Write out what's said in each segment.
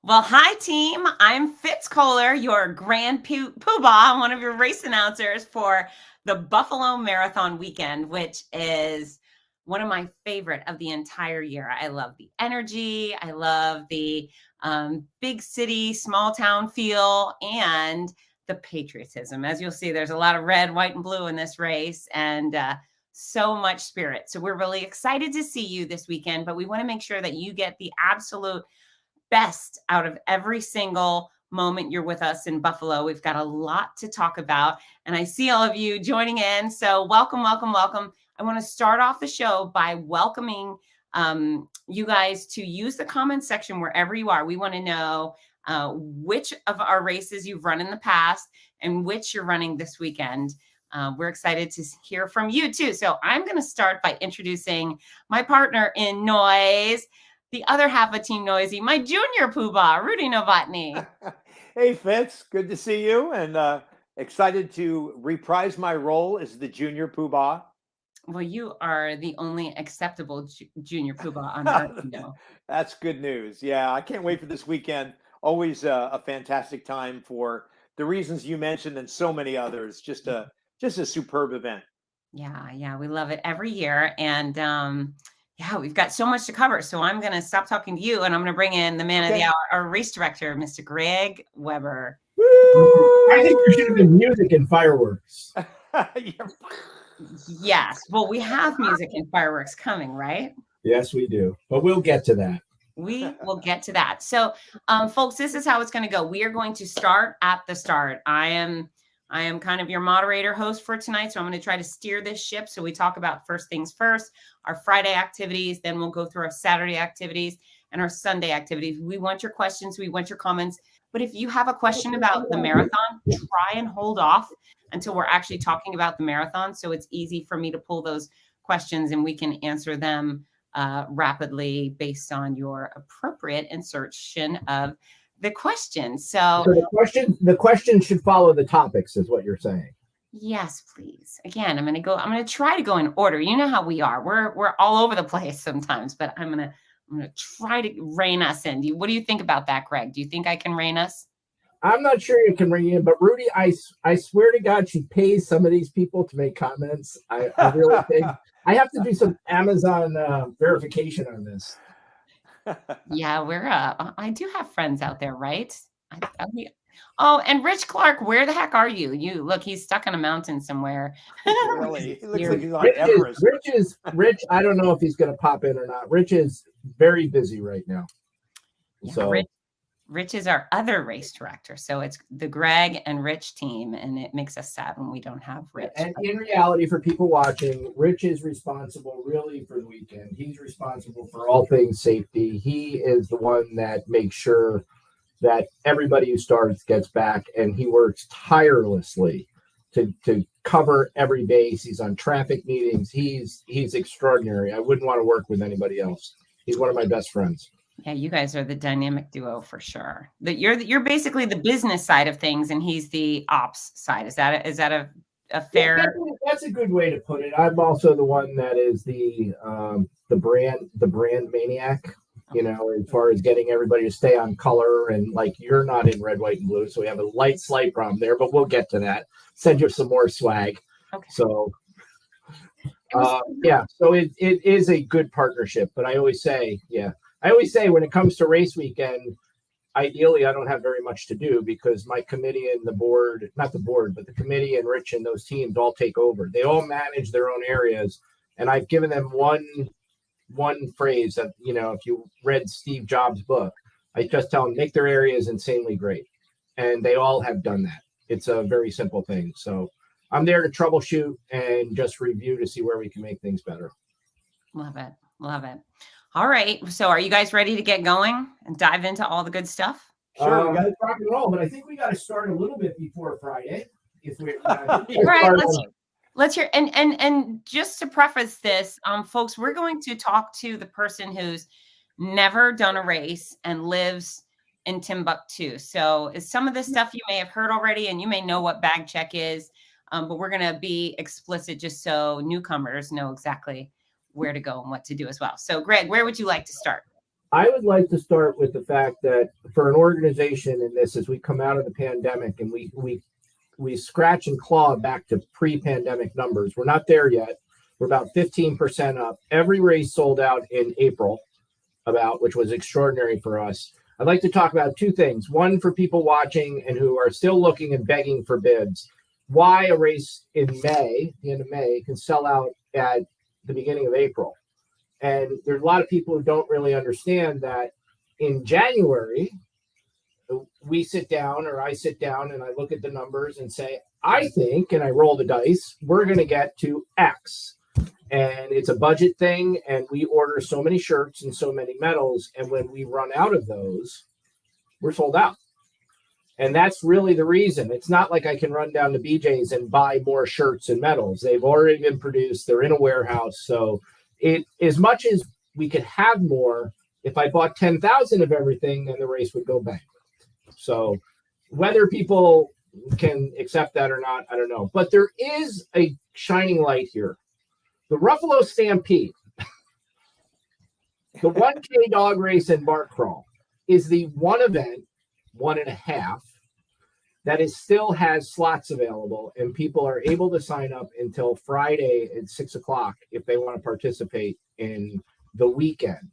Well, hi, team. I'm Fitz, your grand poobah, one of your race announcers for the Buffalo Marathon weekend, which is one of my favorite of the entire year. I love the energy. I love the big city, small town feel, and the patriotism. As you'll see, there's a lot of red, white, and blue in this race, and so much spirit. So we're really excited to see you this weekend, but we want to make sure that you get the absolute best out of every single moment you're with us in Buffalo. We've got a lot to talk about, and I see all of you joining in. So welcome, welcome, welcome. I want to start off the show by welcoming you guys to use the comments section wherever you are. We want to know which of our races you've run in the past and which you're running this weekend. We're excited to hear from you too. So I'm going to start by introducing my partner in noise, the other half of Team Noisy, my junior poobah, Rudy Novotny. Hey, Fitz, good to see you, and excited to reprise my role as the junior poobah. Well, you are the only acceptable junior poobah on earth, you know. That's good news. Yeah, I can't wait for this weekend. Always a fantastic time for the reasons you mentioned and so many others. Just a superb event. Yeah, we love it every year. And yeah, we've got so much to cover. So I'm going to stop talking to you and I'm going to bring in the man of the hour, our race director, Mr. Greg Weber. I think there should have been music and fireworks. Yes. Well, we have music and fireworks coming, right? Yes, we do. But we'll get to that. We will get to that. So, folks, this is how it's going to go. We are going to start at the start. I am kind of your moderator host for tonight. So I'm going to try to steer this ship. So we talk about first things first, our Friday activities, then we'll go through our Saturday activities and our Sunday activities. We want your questions. We want your comments. But if you have a question about the marathon, try and hold off until we're actually talking about the marathon. So it's easy for me to pull those questions and we can answer them rapidly based on your appropriate insertion of the question. So the question should follow the topics, is what you're saying. Yes, please. Again, I'm going to try to go in order. You know how we are. We're all over the place sometimes, but I'm going to try to rein us in. What do you think about that, Greg? Do you think I can rein us? I'm not sure you can rein in, but Rudy, I swear to God, she pays some of these people to make comments. I really think I have to do some Amazon verification on this. Yeah, I do have friends out there, right? Oh, and Rich Clark, where the heck are you? Look, he's stuck on a mountain somewhere. Really? He looks like he's on Everest. Rich, I don't know if he's going to pop in or not. Rich is very busy right now. Yeah, so Rich is our other race director. So it's the Greg and Rich team, and it makes us sad when we don't have Rich. And in reality, for people watching, Rich is responsible really for the weekend. He's responsible for all things safety. He is the one that makes sure that everybody who starts gets back, and he works tirelessly to cover every base. He's on traffic meetings. He's extraordinary. I wouldn't want to work with anybody else. He's one of my best friends. Yeah, you guys are the dynamic duo for sure. That you're basically the business side of things, and he's the ops side. Is that a fair? Yeah, that's a good way to put it. I'm also the one that is the brand maniac. You know, as far as getting everybody to stay on color, and like you're not in red, white, and blue, so we have a slight problem there, but we'll get to that. Send you some more swag. Okay. So, so it is a good partnership. But I always say when it comes to race weekend, ideally I don't have very much to do because my committee and the committee and Rich and those teams all take over. They all manage their own areas, and I've given them one phrase that, you know, if you read Steve Jobs' book, I just tell them make their areas insanely great, and they all have done that. It's a very simple thing. So I'm there to troubleshoot and just review to see where we can make things better. Love it. All right. So are you guys ready to get going and dive into all the good stuff? Sure. We got to rock and roll, but I think we got to start a little bit before Friday. If we all right, let's hear. And just to preface this, folks, we're going to talk to the person who's never done a race and lives in Timbuktu. So some of this stuff you may have heard already, and you may know what bag check is, but we're going to be explicit just so newcomers know exactly where to go and what to do as well. So Greg, where would you like to start? I would like to start with the fact that for an organization in this, as we come out of the pandemic and we scratch and claw back to pre-pandemic numbers, we're not there yet. We're about 15% up. Every race sold out in April, which was extraordinary for us. I'd like to talk about two things. One, for people watching and who are still looking and begging for bids, why a race in May, the end of May, can sell out at the beginning of April. And there's a lot of people who don't really understand that in January, I sit down and I look at the numbers and say, I think, and I roll the dice, we're going to get to X. And it's a budget thing, and we order so many shirts and so many medals, and when we run out of those, we're sold out. And that's really the reason. It's not like I can run down to BJ's and buy more shirts and medals. They've already been produced. They're in a warehouse. So as much as we could have more, if I bought 10,000 of everything, then the race would go bankrupt. So whether people can accept that or not, I don't know. But there is a shining light here. The Ruffalo Stampede, the 1K dog race and bark crawl, is the one event, 1.5, that still has slots available, and people are able to sign up until Friday at 6:00 if they want to participate in the weekend,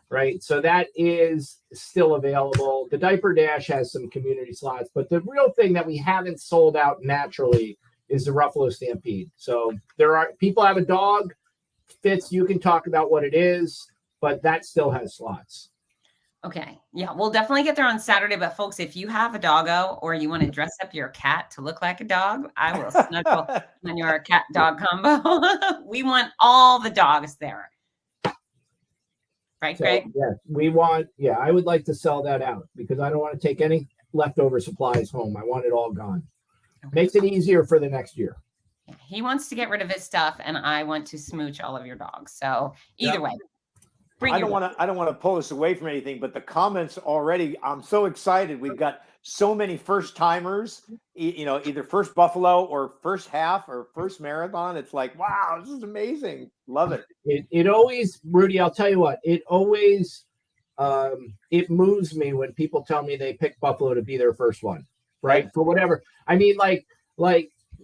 right? So that is still available. The Diaper Dash has some community slots, but the real thing that we haven't sold out naturally is the Ruffalo Stampede. So there are people have a dog. Fitz, you can talk about what it is, but that still has slots. Okay. Yeah, we'll definitely get there on Saturday. But folks, if you have a doggo or you want to dress up your cat to look like a dog, I will snuggle on your cat dog combo. We want all the dogs there. Right, Greg? Yeah, I would like to sell that out because I don't want to take any leftover supplies home. I want it all gone. Okay. Makes it easier for the next year. Yeah, he wants to get rid of his stuff, and I want to smooch all of your dogs. So either way. I don't want to pull us away from anything, but the comments already, I'm so excited. We've got so many first timers, either first Buffalo or first half or first marathon. It's like, wow, this is amazing. Love it. It always, Rudy, I'll tell you what, it always, it moves me when people tell me they pick Buffalo to be their first one, right? For whatever. I mean, like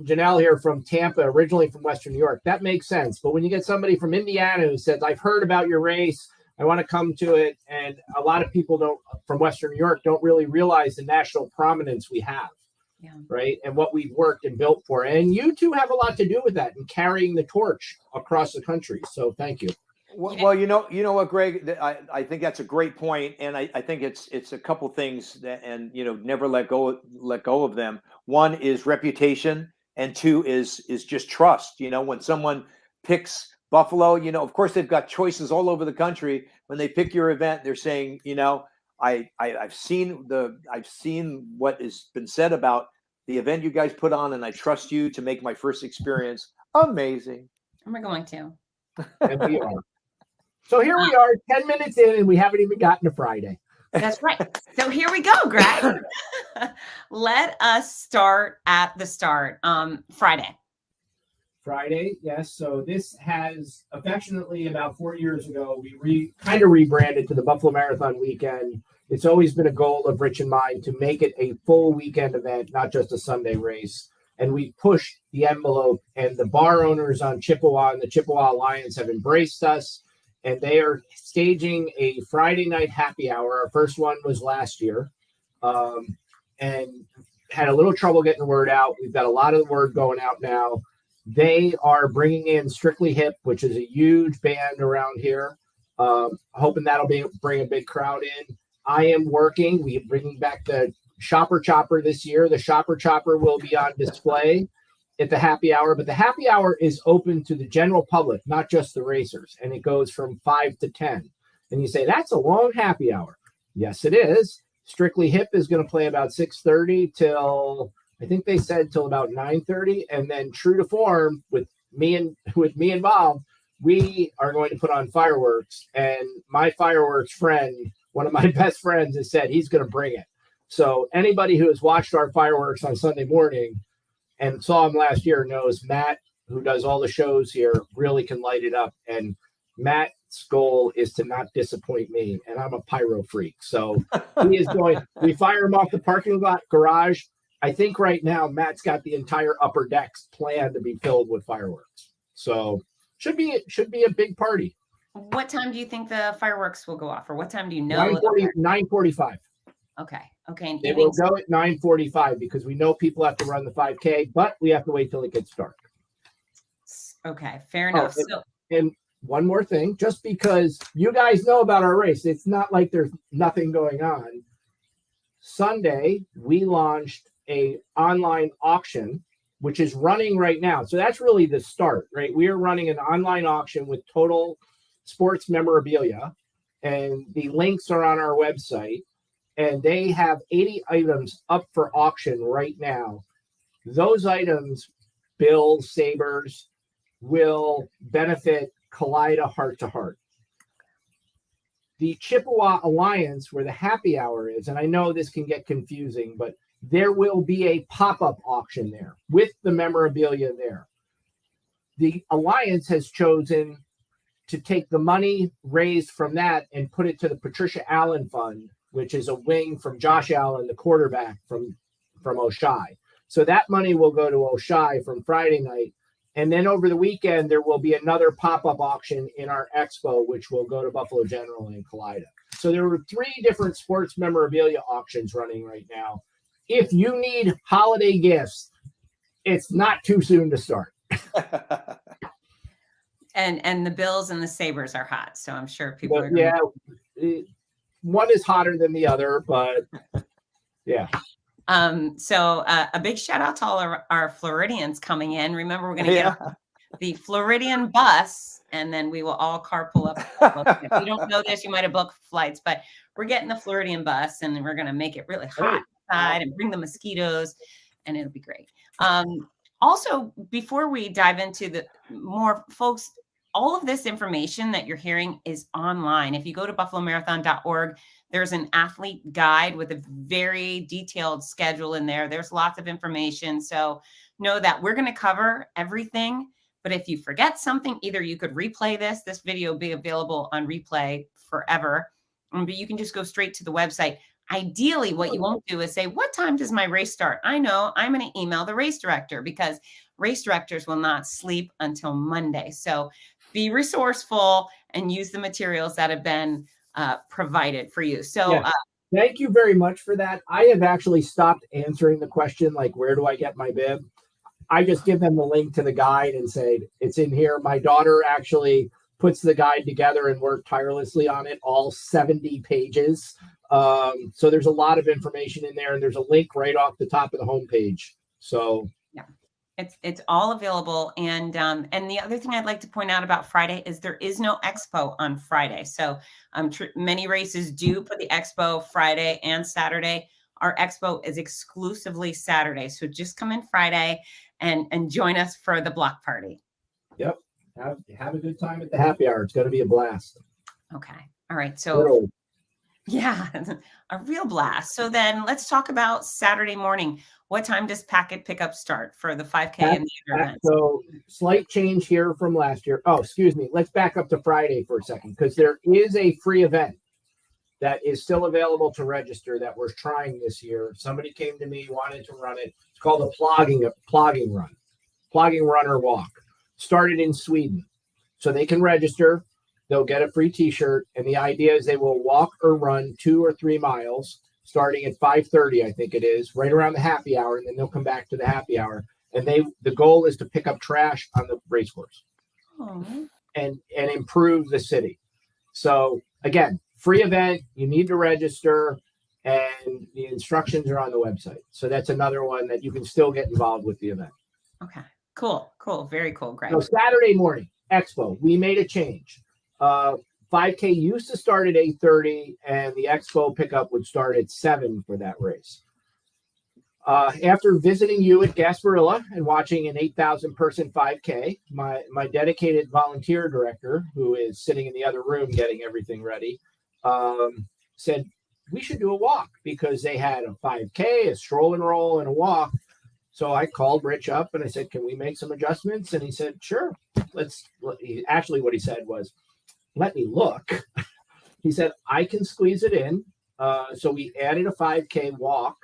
Janelle here from Tampa, originally from Western New York, that makes sense. But when you get somebody from Indiana who says, I've heard about your race, I want to come to it. And a lot of people from Western New York don't really realize the national prominence we have, right? And what we've worked and built for. And you two have a lot to do with that and carrying the torch across the country. So thank you. Well, you know what, Greg, I think that's a great point. And I think it's a couple things that, and, never let go of them. One is reputation. And two is just trust. When someone picks Buffalo, of course they've got choices all over the country. When they pick your event, they're saying, I've seen what has been said about the event you guys put on, and I trust you to make my first experience amazing. And we're going to. And we are. So here we are, 10 minutes in, and we haven't even gotten to Friday. That's right. So here we go, Greg. Let us start at the start. Friday, yes. So this has affectionately about 4 years ago, we kind of rebranded to the Buffalo Marathon Weekend. It's always been a goal of Rich and mine to make it a full weekend event, not just a Sunday race. And we pushed the envelope, and the bar owners on Chippewa and the Chippewa Alliance have embraced us. And they are staging a Friday night happy hour. Our first one was last year, and had a little trouble getting the word out. We've got a lot of the word going out now. They are bringing in Strictly Hip, which is a huge band around here. Hoping that'll bring a big crowd in. I am working. We're bringing back the Shopper Chopper this year. The Shopper Chopper will be on display at the happy hour, but the happy hour is open to the general public, not just the racers. And it goes from 5 to 10. And you say, that's a long happy hour. Yes, it is. Strictly Hip is going to play about 6:30 till, I think they said till about 9:30. And then true to form with me involved, we are going to put on fireworks. And my fireworks friend, one of my best friends, has said he's going to bring it. So anybody who has watched our fireworks on Sunday morning and saw him last year knows Matt, who does all the shows here, really can light it up. And Matt Matt's goal is to not disappoint me, and I'm a pyro freak. So he is going. We fire him off the parking lot garage. I think right now Matt's got the entire upper decks planned to be filled with fireworks. So should be a big party. What time do you think the fireworks will go off, or what time do you know? 9:45. Okay. And It will go at 9:45 because we know people have to run the 5K, but we have to wait till it gets dark. Okay, fair enough. And one more thing, just because you guys know about our race, it's not like there's nothing going on. Sunday, we launched a online auction, which is running right now. So that's really the start, right? We are running an online auction with total sports memorabilia, and the links are on our website, and they have 80 items up for auction right now. Those items, bills, sabers, will benefit Kaleida Heart to Heart. The Chippewa Alliance, where the happy hour is, and I know this can get confusing, but there will be a pop-up auction there with the memorabilia there. The Alliance has chosen to take the money raised from that and put it to the Patricia Allen Fund, which is a wing from Josh Allen, the quarterback from Oshai. So that money will go to Oshai from Friday night. And then over the weekend, there will be another pop-up auction in our expo, which will go to Buffalo General and Kaleida. So there were 3 different sports memorabilia auctions running right now. If you need holiday gifts, it's not too soon to start. And the bills and the sabers are hot, so I'm sure people are. One is hotter than the other, but yeah. So a big shout out to all our Floridians coming in. Remember, we're going to get the Floridian bus, and then we will all carpool up. If you don't know this, you might have booked flights, but we're getting the Floridian bus, and we're going to make it really hot outside and bring the mosquitoes, and it'll be great. Also, before we dive into the more, folks, all of this information that you're hearing is online. If you go to buffalomarathon.org, there's an athlete guide with a very detailed schedule in there. There's lots of information. So know that we're going to cover everything. But if you forget something, either you could replay this video will be available on replay forever, but you can just go straight to the website. Ideally, what you won't do is say, what time does my race start? I know I'm going to email the race director, because race directors will not sleep until Monday. So be resourceful and use the materials that have been provided for you. So thank you very much for that. I have actually stopped answering the question, like, where do I get my bib? I just give them the link to the guide and say, it's in here. My daughter actually puts the guide together and worked tirelessly on it, all 70 pages. So there's a lot of information in there, and there's a link right off the top of the homepage. So yeah, it's all available. And the other thing I'd like to point out about Friday is there is no expo on Friday. So many races do put the expo Friday and Saturday. Our expo is exclusively Saturday. So just come in Friday and join us for the block party. Yep. Have a good time at the happy hour. It's going to be a blast. Okay. All right. So yeah, a real blast. So then let's talk about Saturday morning. What time does packet pickup start for the 5K and the other events? So slight change here from last year. Oh, excuse me. Let's back up to Friday for a second, because there is a free event that is still available to register that we're trying this year. Somebody came to me, wanted to run it. It's called a plogging run or walk. Started in Sweden. So they can register. They'll get a free t-shirt. And the idea is they will walk or run 2 or 3 miles starting at 5:30, I think it is, right around the happy hour. And then they'll come back to the happy hour. And the goal is to pick up trash on the race course and improve the city. So again, free event, you need to register, and the instructions are on the website. So that's another one that you can still get involved with the event. Okay, cool. Very cool, Greg. So Saturday morning, expo, we made a change. 5K used to start at 8:30, and the expo pickup would start at 7 for that race. After visiting you at Gasparilla and watching an 8,000 person 5K, my dedicated volunteer director, who is sitting in the other room getting everything ready, said we should do a walk, because they had a 5K, a stroll and roll, and a walk. So I called Rich up and I said, can we make some adjustments? And he said, sure. Actually, what he said was, let me look. He said, I can squeeze it in. So we added a 5K walk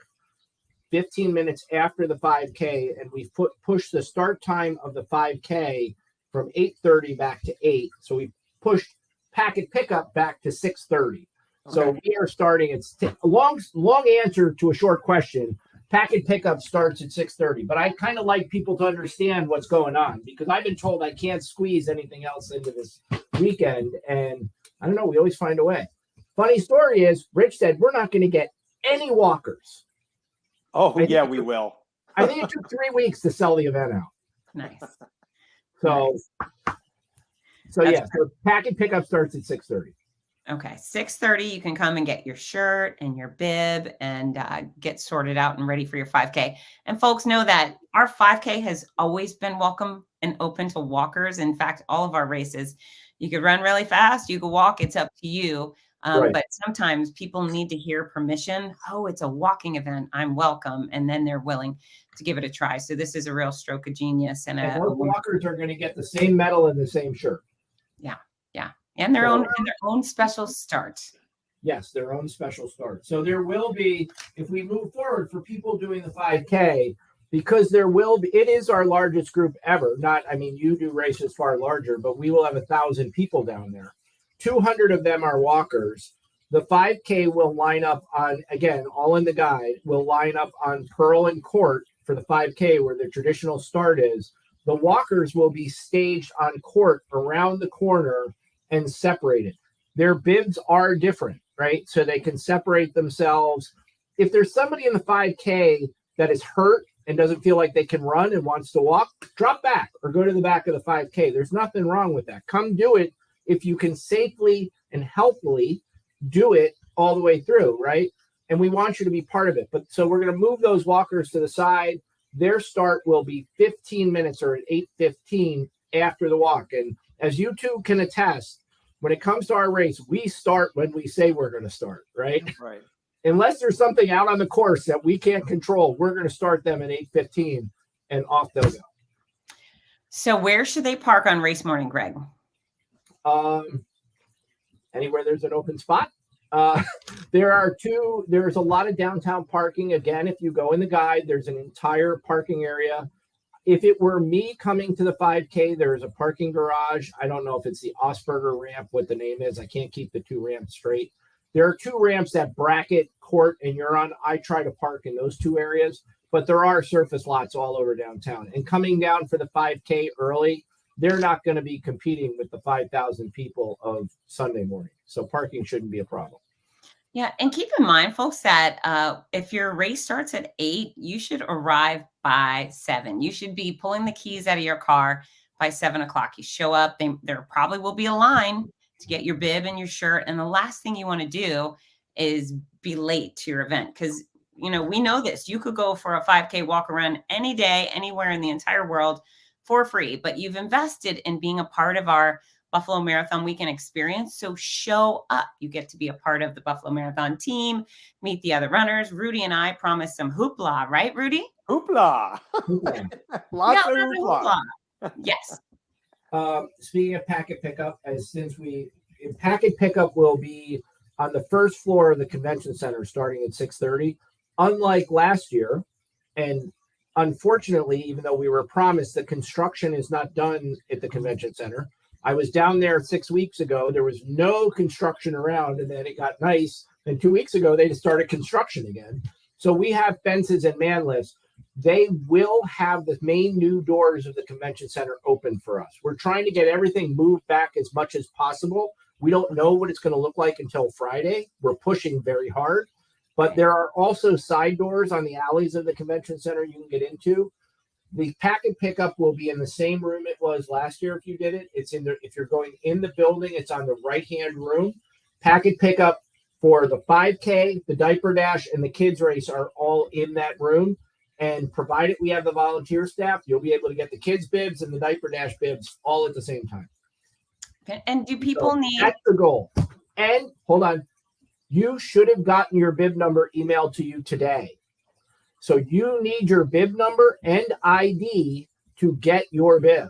15 minutes after the 5K, and we've pushed the start time of the 5K from 8:30 back to 8. So we pushed packet pickup back to 6:30. Okay. So we are starting. It's a long answer to a short question. Packet pickup starts at 6:30, but I kind of like people to understand what's going on, because I've been told I can't squeeze anything else into this weekend, and I don't know. We always find a way. Funny story is, Rich said we're not going to get any walkers. Oh, yeah, we will. I think it took 3 weeks to sell the event out. Nice. So packet pickup starts at 6:30. Okay, 6:30, you can come and get your shirt and your bib and get sorted out and ready for your 5K. And folks, know that our 5K has always been welcome and open to walkers. In fact, all of our races, you could run really fast, you could walk, it's up to you. Right. But sometimes people need to hear permission. Oh, it's a walking event, I'm welcome. And then they're willing to give it a try. So this is a real stroke of genius. And those walkers are going to get the same medal and the same shirt. Yeah, yeah. And their own special start. Yes, their own special start. So there will be, if we move forward for people doing the 5K, because there will be, it is our largest group ever. You do races far larger, but we will have 1,000 people down there. 200 of them are walkers. The 5K will line up on, again, all in the guide, will line up on Pearl and Court for the 5K where the traditional start is. The walkers will be staged on Court around the corner and separated. Their bibs are different, right? So they can separate themselves. If there's somebody in the 5K that is hurt and doesn't feel like they can run and wants to walk, drop back or go to the back of the 5K. There's nothing wrong with that. Come do it if you can safely and healthily do it all the way through, right? And we want you to be part of it. But so we're going to move those walkers to the side. Their start will be 15 minutes or at 8:15 after the walk. And as you two can attest, when it comes to our race, we start when we say we're going to start, right? Right. Unless there's something out on the course that we can't control, we're going to start them at 8:15 and off they'll go. So where should they park on race morning, Greg? Anywhere there's an open spot. There's a lot of downtown parking. Again, if you go in the guide, there's an entire parking area. If it were me coming to the 5K, there is a parking garage. I don't know if it's the Osberger ramp, what the name is. I can't keep the two ramps straight. There are two ramps that bracket Court and Huron. I try to park in those two areas, but there are surface lots all over downtown. And coming down for the 5K early, they're not going to be competing with the 5,000 people of Sunday morning. So parking shouldn't be a problem. Yeah. And keep in mind, folks, that if your race starts at 8, you should arrive by 7. You should be pulling the keys out of your car by 7 o'clock. You show up, there probably will be a line to get your bib and your shirt. And the last thing you want to do is be late to your event. Because, we know this. You could go for a 5K walk around any day, anywhere in the entire world for free, but you've invested in being a part of our Buffalo Marathon Weekend experience. So show up. You get to be a part of the Buffalo Marathon team, meet the other runners. Rudy and I promised some hoopla, right, Rudy? Hoopla. Lots of hoopla. Yes. Speaking of packet pickup, packet pickup will be on the first floor of the convention center starting at 6:30. Unlike last year, and unfortunately, even though we were promised, the construction is not done at the convention center. I was down there 6 weeks ago. There was no construction around, and then it got nice. And 2 weeks ago, they just started construction again. So we have fences and man lifts. They will have the main new doors of the convention center open for us. We're trying to get everything moved back as much as possible. We don't know what it's going to look like until Friday. We're pushing very hard. But there are also side doors on the alleys of the convention center you can get into. The packet pickup will be in the same room it was last year if you did it. It's in there. If you're going in the building, it's on the right-hand room. Packet pickup for the 5K, the diaper dash, and the kids race are all in that room. And provided we have the volunteer staff, you'll be able to get the kids' bibs and the diaper dash bibs all at the same time. Okay. And do people need... That's the goal. And hold on. You should have gotten your bib number emailed to you today. So you need your bib number and ID to get your bib.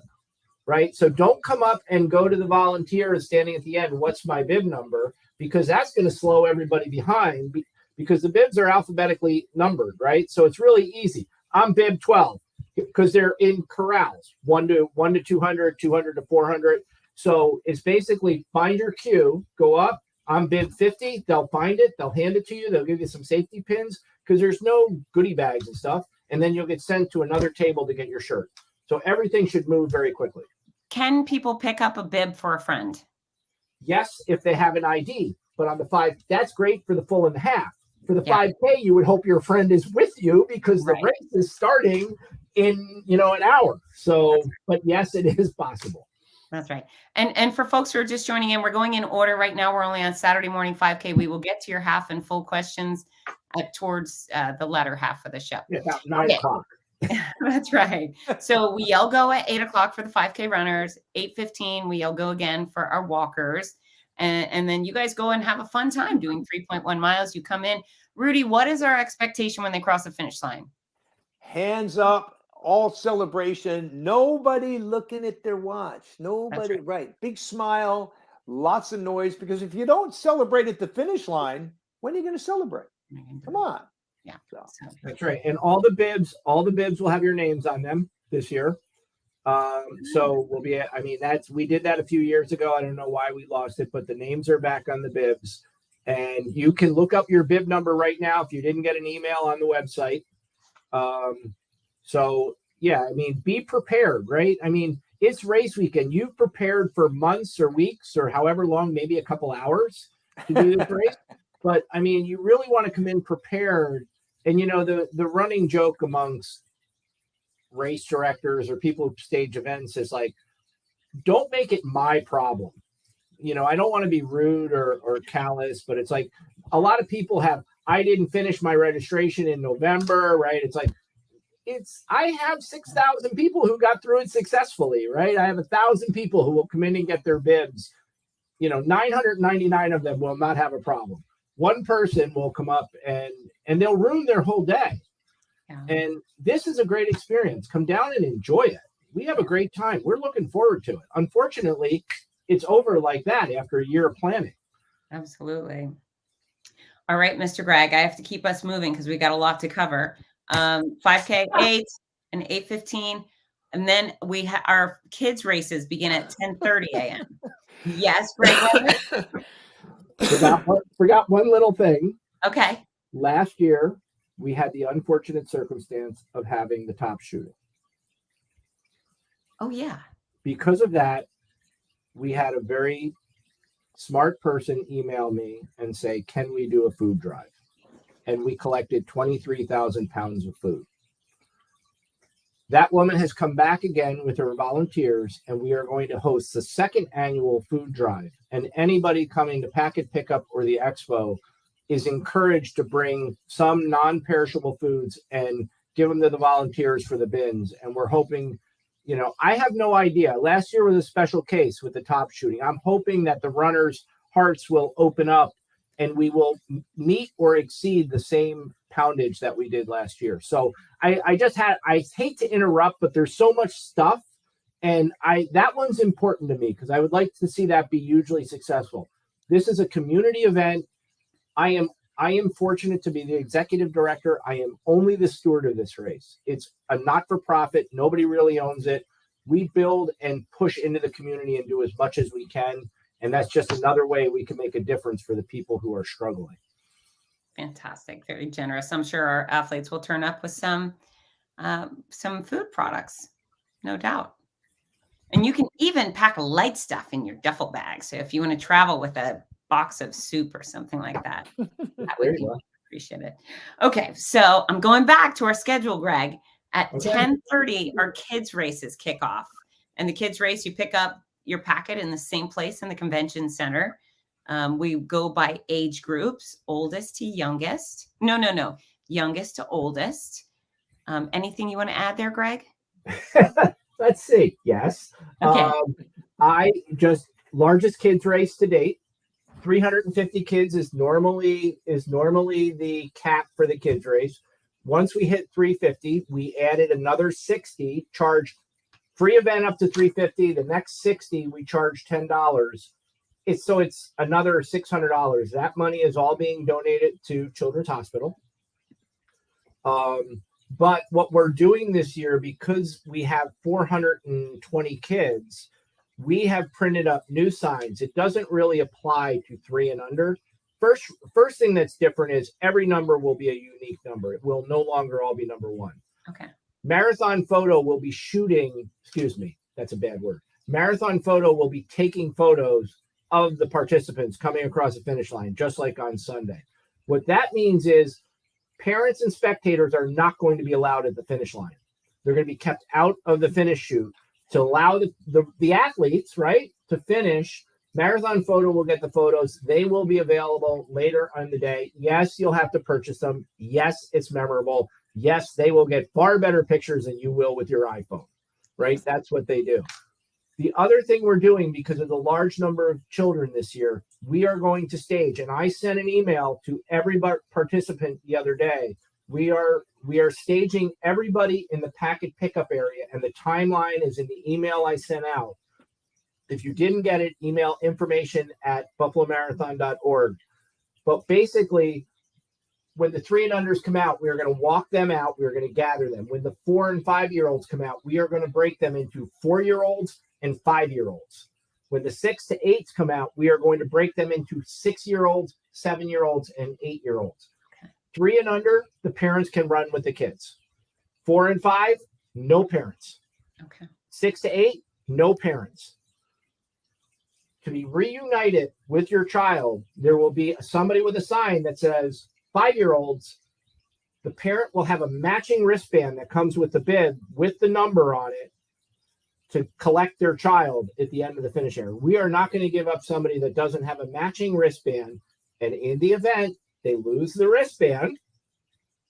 right? So don't come up and go to the volunteer standing at the end, what's my bib number? Because that's going to slow everybody behind because the bibs are alphabetically numbered, right? So it's really easy. I'm bib 12 because they're in corrals, 1 to 200, 200 to 400. So it's basically find your queue, go up. I'm bib 50. They'll find it. They'll hand it to you. They'll give you some safety pins because there's no goodie bags and stuff. And then you'll get sent to another table to get your shirt. So everything should move very quickly. Can people pick up a bib for a friend? Yes, if they have an ID. But on the 5, that's great for the full and the half. For the 5K, you would hope your friend is with you because the race is starting in, an hour. So, but yes, it is possible. That's right. And for folks who are just joining in, we're going in order right now. We're only on Saturday morning 5K. We will get to your half and full questions towards the latter half of the show. Yeah, about 9 o'clock. That's right. So we yell go at 8 o'clock for the 5K runners, 8:15. We yell go again for our walkers. And then you guys go and have a fun time doing 3.1 miles. You come in. Rudy, what is our expectation when they cross the finish line? Hands up, all celebration. Nobody looking at their watch. Nobody, right. Big smile, lots of noise. Because if you don't celebrate at the finish line, when are you going to celebrate? Come on. Yeah. So. That's right. And all the bibs will have your names on them this year. So we'll be, we did that a few years ago. I don't know why we lost it, but the names are back on the bibs and you can look up your bib number right now. If you didn't get an email on the website. Be prepared, right? It's race weekend. You've prepared for months or weeks or however long, maybe a couple hours to do this race. But you really want to come in prepared. And the running joke amongst race directors or people who stage events is like, don't make it my problem. I don't want to be rude or callous, but it's like a lot of people I didn't finish my registration in November, right? It's like, I have 6,000 people who got through it successfully, right? I have 1,000 people who will come in and get their bibs. 999 of them will not have a problem. One person will come up and they'll ruin their whole day. Yeah. And this is a great experience. Come down and enjoy it. We have a great time. We're looking forward to it. Unfortunately, it's over like that after a year of planning. Absolutely. All right, Mr. Greg, I have to keep us moving because we got a lot to cover. 5K 8 and 8:15. And then our kids races begin at 10:30 a.m. Yes, Greg. Forgot one little thing. Okay. Last year, we had the unfortunate circumstance of having the top shooting. Oh, yeah. Because of that, we had a very smart person email me and say, can we do a food drive? And we collected 23,000 pounds of food. That woman has come back again with her volunteers, and we are going to host the second annual food drive. And anybody coming to Packet Pickup or the Expo is encouraged to bring some non-perishable foods and give them to the volunteers for the bins. And we're hoping, I have no idea. Last year was a special case with the top shooting. I'm hoping that the runners' hearts will open up and we will meet or exceed the same poundage that we did last year. So I hate to interrupt, but there's so much stuff. And that one's important to me because I would like to see that be hugely successful. This is a community event. I am fortunate to be the executive director. I am only the steward of this race. It's a not-for-profit. Nobody really owns it. We build and push into the community and do as much as we can. And that's just another way we can make a difference for the people who are struggling. Fantastic. Very generous. I'm sure our athletes will turn up with some food products, no doubt. And you can even pack light stuff in your duffel bag. So if you want to travel with a box of soup or something like that, that would be appreciated. Okay, so I'm going back to our schedule, Greg. At 10:30, our kids races kick off. And the kids race, you pick up your packet in the same place in the convention center. We go by age groups, oldest to youngest. No. Youngest to oldest. Anything you want to add there, Greg? Let's see. Yes. Okay. Largest kids race to date. 350 kids is normally the cap for the kids race. Once we hit 350, we added another 60, charged Free event up to $350. The next 60, we charge $10. It's another $600. That money is all being donated to Children's Hospital. But what we're doing this year, because we have 420 kids, we have printed up new signs. It doesn't really apply to 3 and under. First thing that's different is every number will be a unique number. It will no longer all be number 1. Okay. Marathon Photo will be shooting, excuse me, that's a bad word. Marathon Photo will be taking photos of the participants coming across the finish line, just like on Sunday. What that means is parents and spectators are not going to be allowed at the finish line. They're going to be kept out of the finish shoot to allow the athletes, right, to finish. Marathon Photo will get the photos. They will be available later on the day. Yes, you'll have to purchase them. Yes, it's memorable. Yes, they will get far better pictures than you will with your iPhone, right? That's what they do. The other thing we're doing, because of the large number of children this year, we are going to stage, and I sent an email to every participant the other day. We are staging everybody in the packet pickup area, and the timeline is in the email I sent out. If you didn't get it, email information@buffalomarathon.org. But basically, when the 3 and unders come out, we are going to walk them out. We are going to gather them. When the 4 and 5-year-olds come out, we are going to break them into 4-year-olds and 5-year-olds. When the 6 to 8s come out, we are going to break them into 6-year-olds, 7-year-olds, and 8-year-olds. Okay. 3 and under, the parents can run with the kids. 4 and 5, no parents. Okay. 6 to 8, no parents. To be reunited with your child, there will be somebody with a sign that says, 5-year-olds, the parent will have a matching wristband that comes with the bib with the number on it to collect their child at the end of the finish area. We are not going to give up somebody that doesn't have a matching wristband. And in the event they lose the wristband,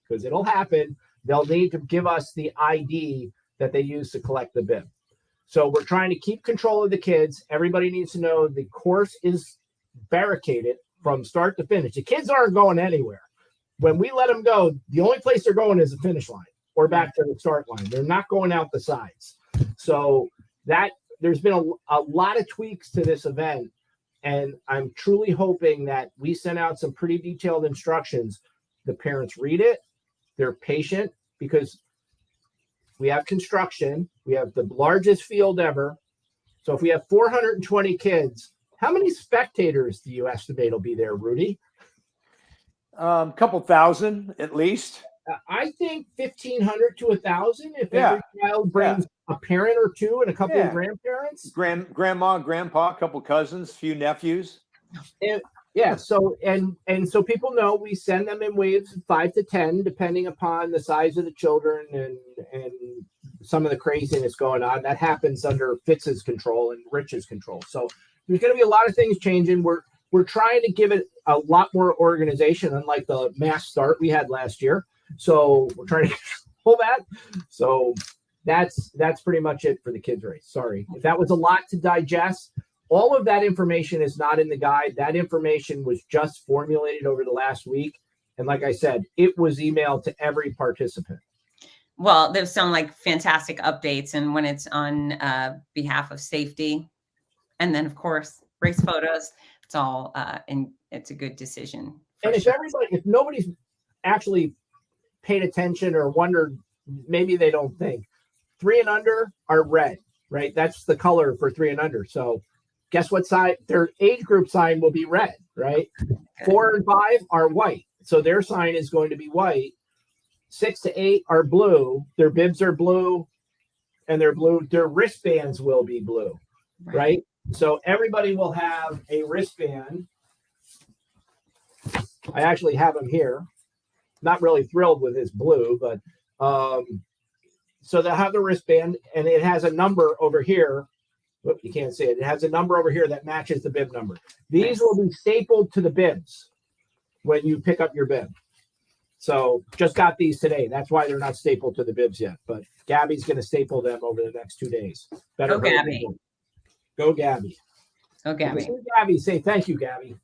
because it'll happen, they'll need to give us the ID that they use to collect the bib. So we're trying to keep control of the kids. Everybody needs to know the course is barricaded from start to finish. The kids aren't going anywhere. When we let them go, the only place they're going is the finish line or back to the start line. They're not going out the sides. So that there's been a lot of tweaks to this event, and I'm truly hoping that we send out some pretty detailed instructions. The parents read it. They're patient because we have construction. We have the largest field ever. So if we have 420 kids, how many spectators do you estimate will be there, Rudy? Couple thousand at least. I think 1,500 to 1,000 if every child brings a parent or two and a couple of grandparents. Grandma, grandpa, a couple cousins, few nephews. And, so so people know we send them in waves of 5 to 10, depending upon the size of the children and some of the craziness going on. That happens under Fitz's control and Rich's control. So there's going to be a lot of things changing. We're trying to give it a lot more organization, unlike the mass start we had last year. So we're trying to control that. So that's pretty much it for the kids race. Sorry if that was a lot to digest. All of that information is not in the guide. That information was just formulated over the last week. And like I said, it was emailed to every participant. Well, those sound like fantastic updates. And when it's on behalf of safety, and then of course, race photos, it's all, and it's a good decision. And if nobody's actually paid attention or wondered, maybe they don't think 3 and under are red, right? That's the color for 3 and under. So guess what side? Their age group sign will be red, right? 4 and 5 are white. So their sign is going to be white. 6 to 8 are blue. Their bibs are blue and they're blue. Their wristbands will be blue, right? So everybody will have a wristband. I actually have them here. Not really thrilled with this blue, but so they'll have the wristband and it has a number over here. Whoop, you can't see it. It has a number over here that matches the bib number. These will be stapled to the bibs when you pick up your bib. So just got these today. That's why they're not stapled to the bibs yet. But Gabby's going to staple them over the next 2 days. Go, Gabby. Go, Gabby. Go, Gabby. Gabby, say thank you, Gabby.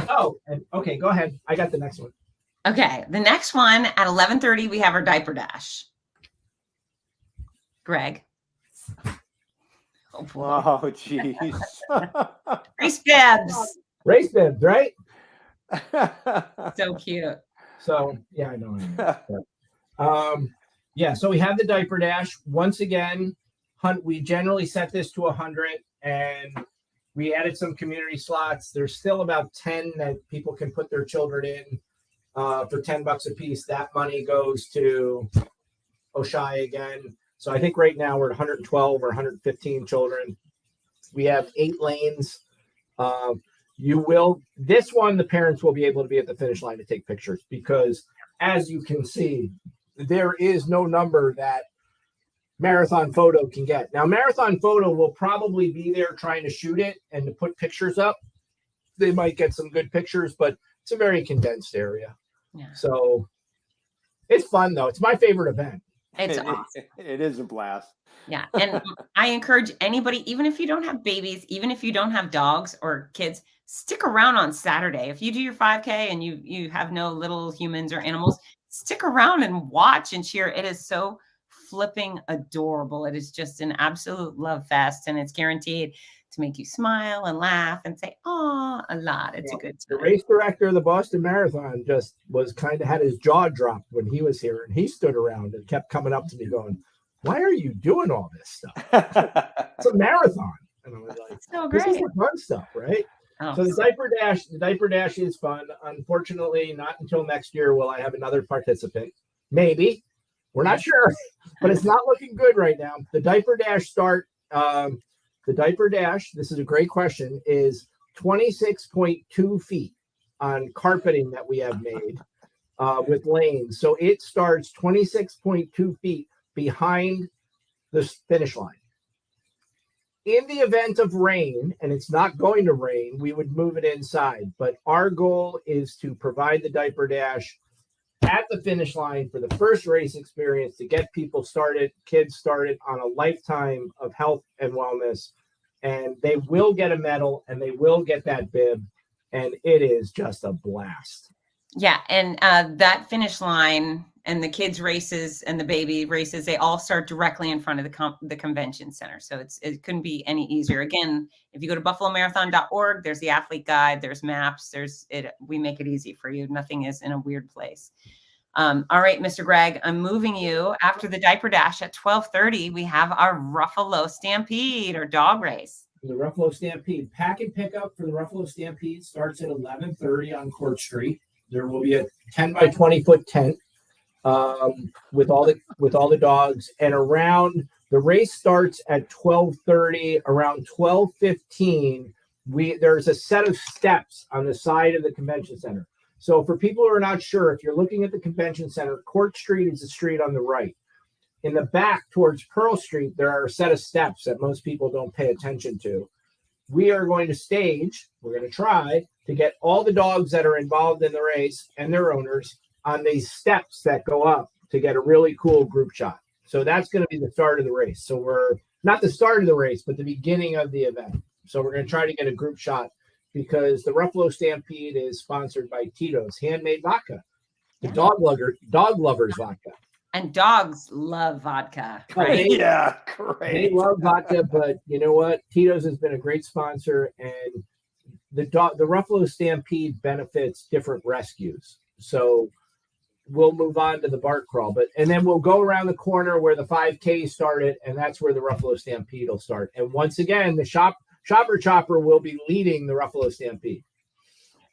Oh, and okay, go ahead. I got the next one. Okay, the next one at 11:30, we have our diaper dash. Greg. Oh, boy. Oh, jeez. Race bibs. Race bibs, right? So cute. So yeah, I know. Yeah, so we have the diaper dash. Once again, we generally set this to 100, and we added some community slots. There's still about 10 that people can put their children in for $10 a piece. That money goes to Oshai again. So I think right now we're at 112 or 115 children. We have 8 lanes. This one, the parents will be able to be at the finish line to take pictures because, as you can see, there is no number that Marathon Photo can get. Now, Marathon Photo will probably be there trying to shoot it and to put pictures up. They might get some good pictures, but it's a very condensed area. Yeah. So it's fun, though. It's my favorite event. It's awesome. It is a blast. Yeah. And I encourage anybody, even if you don't have babies, even if you don't have dogs or kids, stick around on Saturday. If you do your 5K and you have no little humans or animals, stick around and watch and cheer. It is so flipping adorable. It is just an absolute love fest, and it's guaranteed to make you smile and laugh and say, "Oh," a lot. It's a good time. The race director of the Boston Marathon just had his jaw dropped when he was here, and he stood around and kept coming up to me going, "Why are you doing all this stuff? It's a marathon." And I was like, so great. This is the fun stuff, right? Oh, so the diaper dash is fun. Unfortunately, not until next year will I have another participant. Maybe. We're not sure, but it's not looking good right now. The diaper dash this is a great question, is 26.2 feet on carpeting that we have made with lanes. So it starts 26.2 feet behind the finish line. In the event of rain, and it's not going to rain, we would move it inside. But our goal is to provide the diaper dash at the finish line for the first race experience to get people started, kids started on a lifetime of health and wellness. And they will get a medal and they will get that bib. And it is just a blast. Yeah. And that finish line and the kids races and the baby races, they all start directly in front of the convention center. So it couldn't be any easier. Again, if you go to buffalomarathon.org, there's the athlete guide, there's maps, we make it easy for you. Nothing is in a weird place. All right, Mr. Greg, I'm moving you after the diaper dash at 12:30. We have our Ruffalo Stampede or dog race. The Ruffalo Stampede pack and pickup for the Ruffalo Stampede starts at 11:30 on Court Street. There will be a 10 by 20 foot tent with all the dogs, and around the race starts at 12:30. Around 12:15, there's a set of steps on the side of the convention center. So for people who are not sure, if you're looking at the convention center, Court Street is the street on the right. In the back towards Pearl Street, there are a set of steps that most people don't pay attention to. We are going to we're going to try to get all the dogs that are involved in the race and their owners on these steps that go up to get a really cool group shot. So that's going to be the start of the race. So we're not the start of the race, but the beginning of the event. So we're going to try to get a group shot because the Ruffalo Stampede is sponsored by Tito's Handmade Vodka, the dog lovers vodka. And dogs love vodka. Right? Yeah, great. They love vodka, but you know what? Tito's has been a great sponsor, and the Ruffalo Stampede benefits different rescues. So we'll move on to the Bark Crawl, and then we'll go around the corner where the 5K started, and that's where the Ruffalo Stampede will start. And once again, the Shopper Chopper will be leading the Ruffalo Stampede.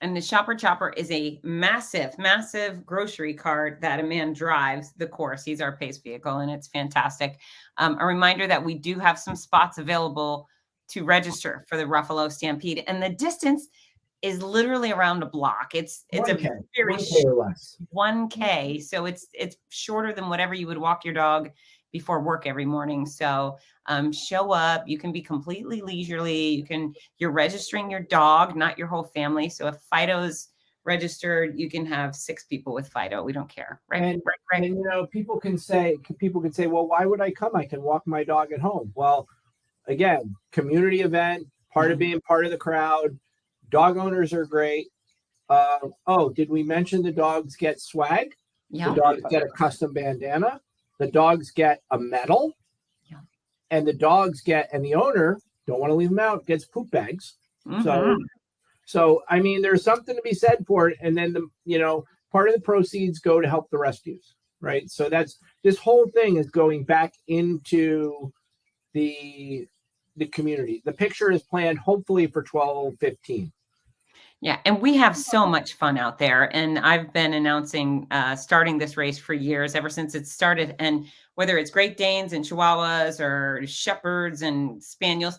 And the Shopper Chopper is a massive, massive grocery cart that a man drives the course. He's our pace vehicle, and it's fantastic. A reminder that we do have some spots available to register for the Ruffalo Stampede, and the distance is literally around a block. It's 1K, a very 1K or less. 1K, so it's shorter than whatever you would walk your dog before work every morning. So show up. You can be completely leisurely. You're registering your dog, not your whole family. So if Fido's registered, you can have 6 people with Fido. We don't care, right? And, right. And you know, people can say, well, why would I come? I can walk my dog at home. Well, again, community event, part of being part of the crowd. Dog owners are great. Did we mention the dogs get swag? Yeah. The dogs get a custom bandana. The dogs get a medal. Yeah. and the dogs and the owner, don't want to leave them out, gets poop bags. So I mean, there's something to be said for it. And then part of the proceeds go to help the rescues, right? So this whole thing is going back into the community. The picture is planned hopefully for 12/15. Yeah, and we have so much fun out there. And I've been announcing starting this race for years, ever since it started. And whether it's Great Danes and Chihuahuas or Shepherds and Spaniels,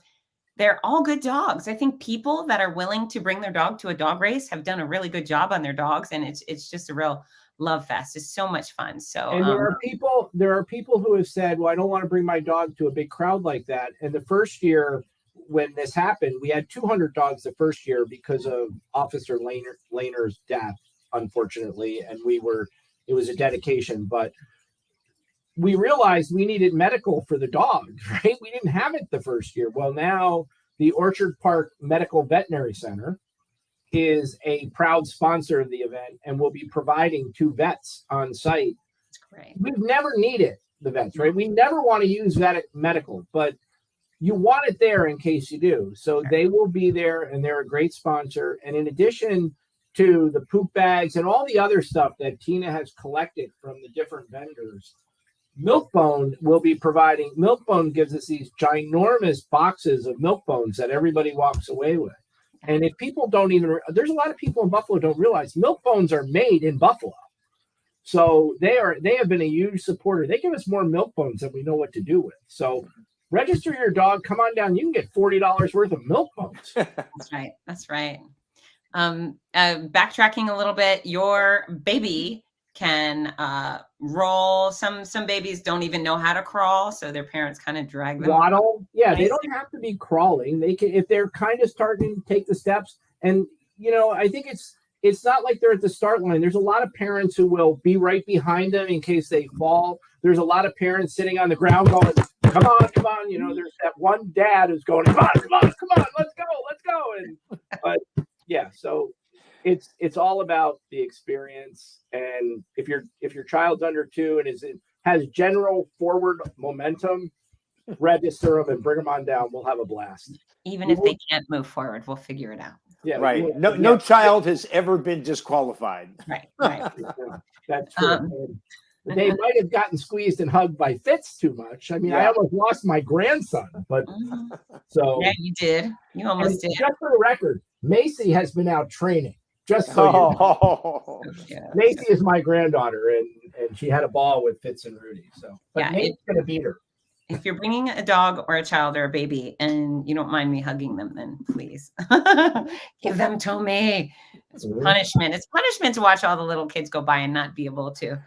they're all good dogs. I think people that are willing to bring their dog to a dog race have done a really good job on their dogs, and it's just a real love fest. It's so much fun. So, and there are people who have said, "Well, I don't want to bring my dog to a big crowd like that." And the first year when this happened, we had 200 dogs the first year because of Officer Laner's death, unfortunately, and it was a dedication, but we realized we needed medical for the dogs, right? We didn't have it the first year. Well, now the Orchard Park Medical Veterinary Center is a proud sponsor of the event and will be providing 2 vets on site. That's great. We've never needed the vets, right? We never want to use medical, but you want it there in case you do. So they will be there, and they're a great sponsor. And in addition to the poop bags and all the other stuff that Tina has collected from the different vendors, Milkbone will be providing. Milkbone gives us these ginormous boxes of milk bones that everybody walks away with. And if people don't even, there's a lot of people in Buffalo don't realize milk bones are made in Buffalo. So they have been a huge supporter. They give us more milk bones than we know what to do with. So register your dog, come on down. You can get $40 worth of milk bones. That's right. That's right. Backtracking a little bit, your baby can roll. Some babies don't even know how to crawl, so their parents kind of drag them. Waddle. Yeah, they don't have to be crawling. They can, if they're kind of starting to take the steps. And I think it's not like they're at the start line. There's a lot of parents who will be right behind them in case they fall. There's a lot of parents sitting on the ground going, come on. There's that one dad who's going, come on, let's go. But yeah, so it's all about the experience. And if your child's under 2 and has general forward momentum, register them and bring them on down. We'll have a blast. Even if they can't move forward, we'll figure it out. Yeah, right. No child has ever been disqualified. Right. That's true. They might have gotten squeezed and hugged by Fitz too much. I mean, I almost lost my grandson, but so yeah, you did. You almost did. Just for the record, Macy has been out training. Just so you know. Macy is my granddaughter, and she had a ball with Fitz and Rudy. So, but Macy's gonna beat her. If you're bringing a dog or a child or a baby and you don't mind me hugging them, then please give them to me. It's punishment. It's punishment to watch all the little kids go by and not be able to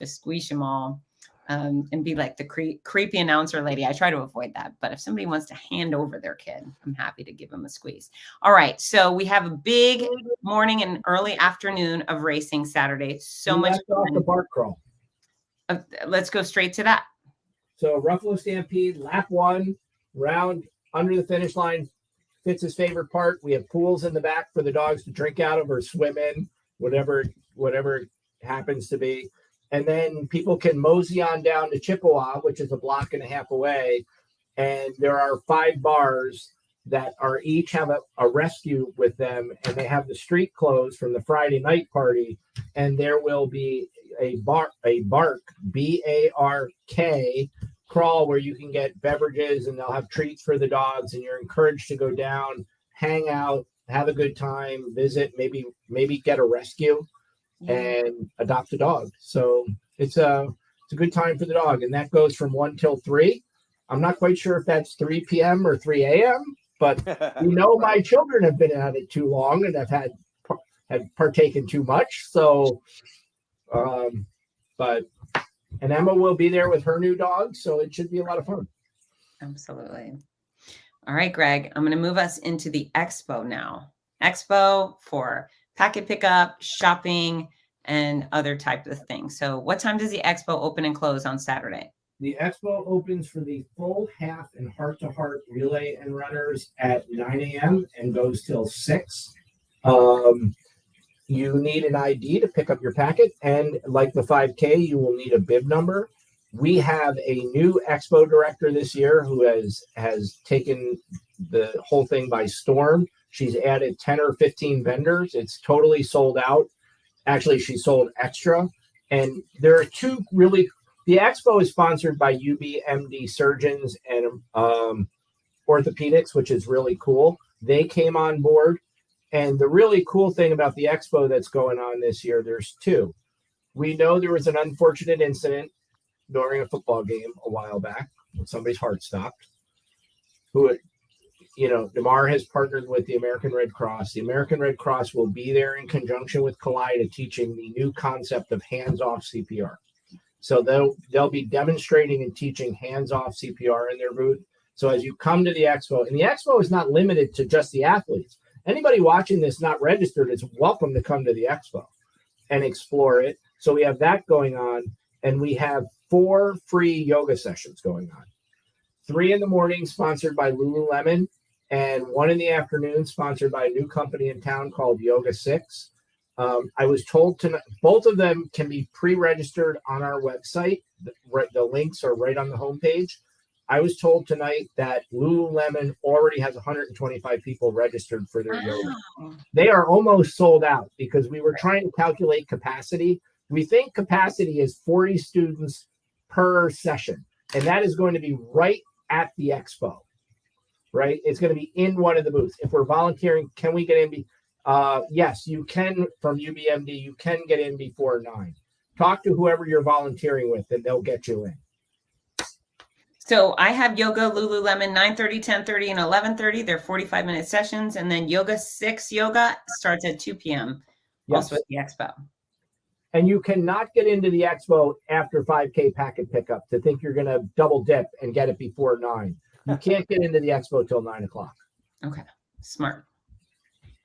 squeeze them all and be like the creepy announcer lady. I try to avoid that. But if somebody wants to hand over their kid, I'm happy to give them a squeeze. All right. So we have a big morning and early afternoon of racing Saturday. So much off the bark crawl. Let's go straight to that. So Ruffalo Stampede, lap 1, round under the finish line. Fitz's favorite part. We have pools in the back for the dogs to drink out of or swim in, whatever it happens to be. And then people can mosey on down to Chippewa, which is a block and a half away. And there are 5 bars that each have a rescue with them. And they have the street closed from the Friday night party. And there will be a bark, BARK crawl where you can get beverages and they'll have treats for the dogs. And you're encouraged to go down, hang out, have a good time, visit, maybe get a rescue. And adopt a dog. So it's a good time for the dog. And that goes from 1 till 3. I'm not quite sure if that's 3 p.m. or 3 a.m., but my children have been at it too long and have partaken too much. So, and Emma will be there with her new dog. So it should be a lot of fun. Absolutely. All right, Greg, I'm going to move us into the expo now. Expo for packet pickup, shopping, and other types of things. So what time does the expo open and close on Saturday? The expo opens for the full half and heart-to-heart relay and runners at 9 a.m. and goes till 6. You need an ID to pick up your packet. And like the 5K, you will need a bib number. We have a new expo director this year who has taken the whole thing by storm. She's added 10 or 15 vendors. It's totally sold out. Actually, she sold extra. And there are two really, the expo is sponsored by UBMD surgeons and orthopedics, which is really cool. They came on board. And the really cool thing about the expo that's going on this year, there's two. We know there was an unfortunate incident during a football game a while back when somebody's heart stopped. DeMar has partnered with the American Red Cross. The American Red Cross will be there in conjunction with Kaleida teaching the new concept of hands-off CPR. So they'll be demonstrating and teaching hands-off CPR in their booth. So as you come to the expo, and the expo is not limited to just the athletes. Anybody watching this not registered is welcome to come to the expo and explore it. So we have that going on, and we have 4 free yoga sessions going on. 3 in the morning sponsored by Lululemon, and 1 in the afternoon sponsored by a new company in town called Yoga 6. I was told tonight, both of them can be pre-registered on our website. The links are right on the homepage. I was told tonight that Lululemon already has 125 people registered for their yoga. They are almost sold out because we were trying to calculate capacity. We think capacity is 40 students per session, and that is going to be right at the expo, right? It's going to be in one of the booths. If we're volunteering, can we get in? Yes, you can from UBMD. You can get in before 9. Talk to whoever you're volunteering with, and they'll get you in. So I have yoga Lululemon 9:30, 10:30, and 11:30. They're 45-minute sessions. And then Yoga 6 yoga starts at 2 p.m. Yes. Also at the expo. And you cannot get into the expo after 5K packet pickup to think you're going to double dip and get it before 9. You can't get into the expo till 9 o'clock. Okay. Smart.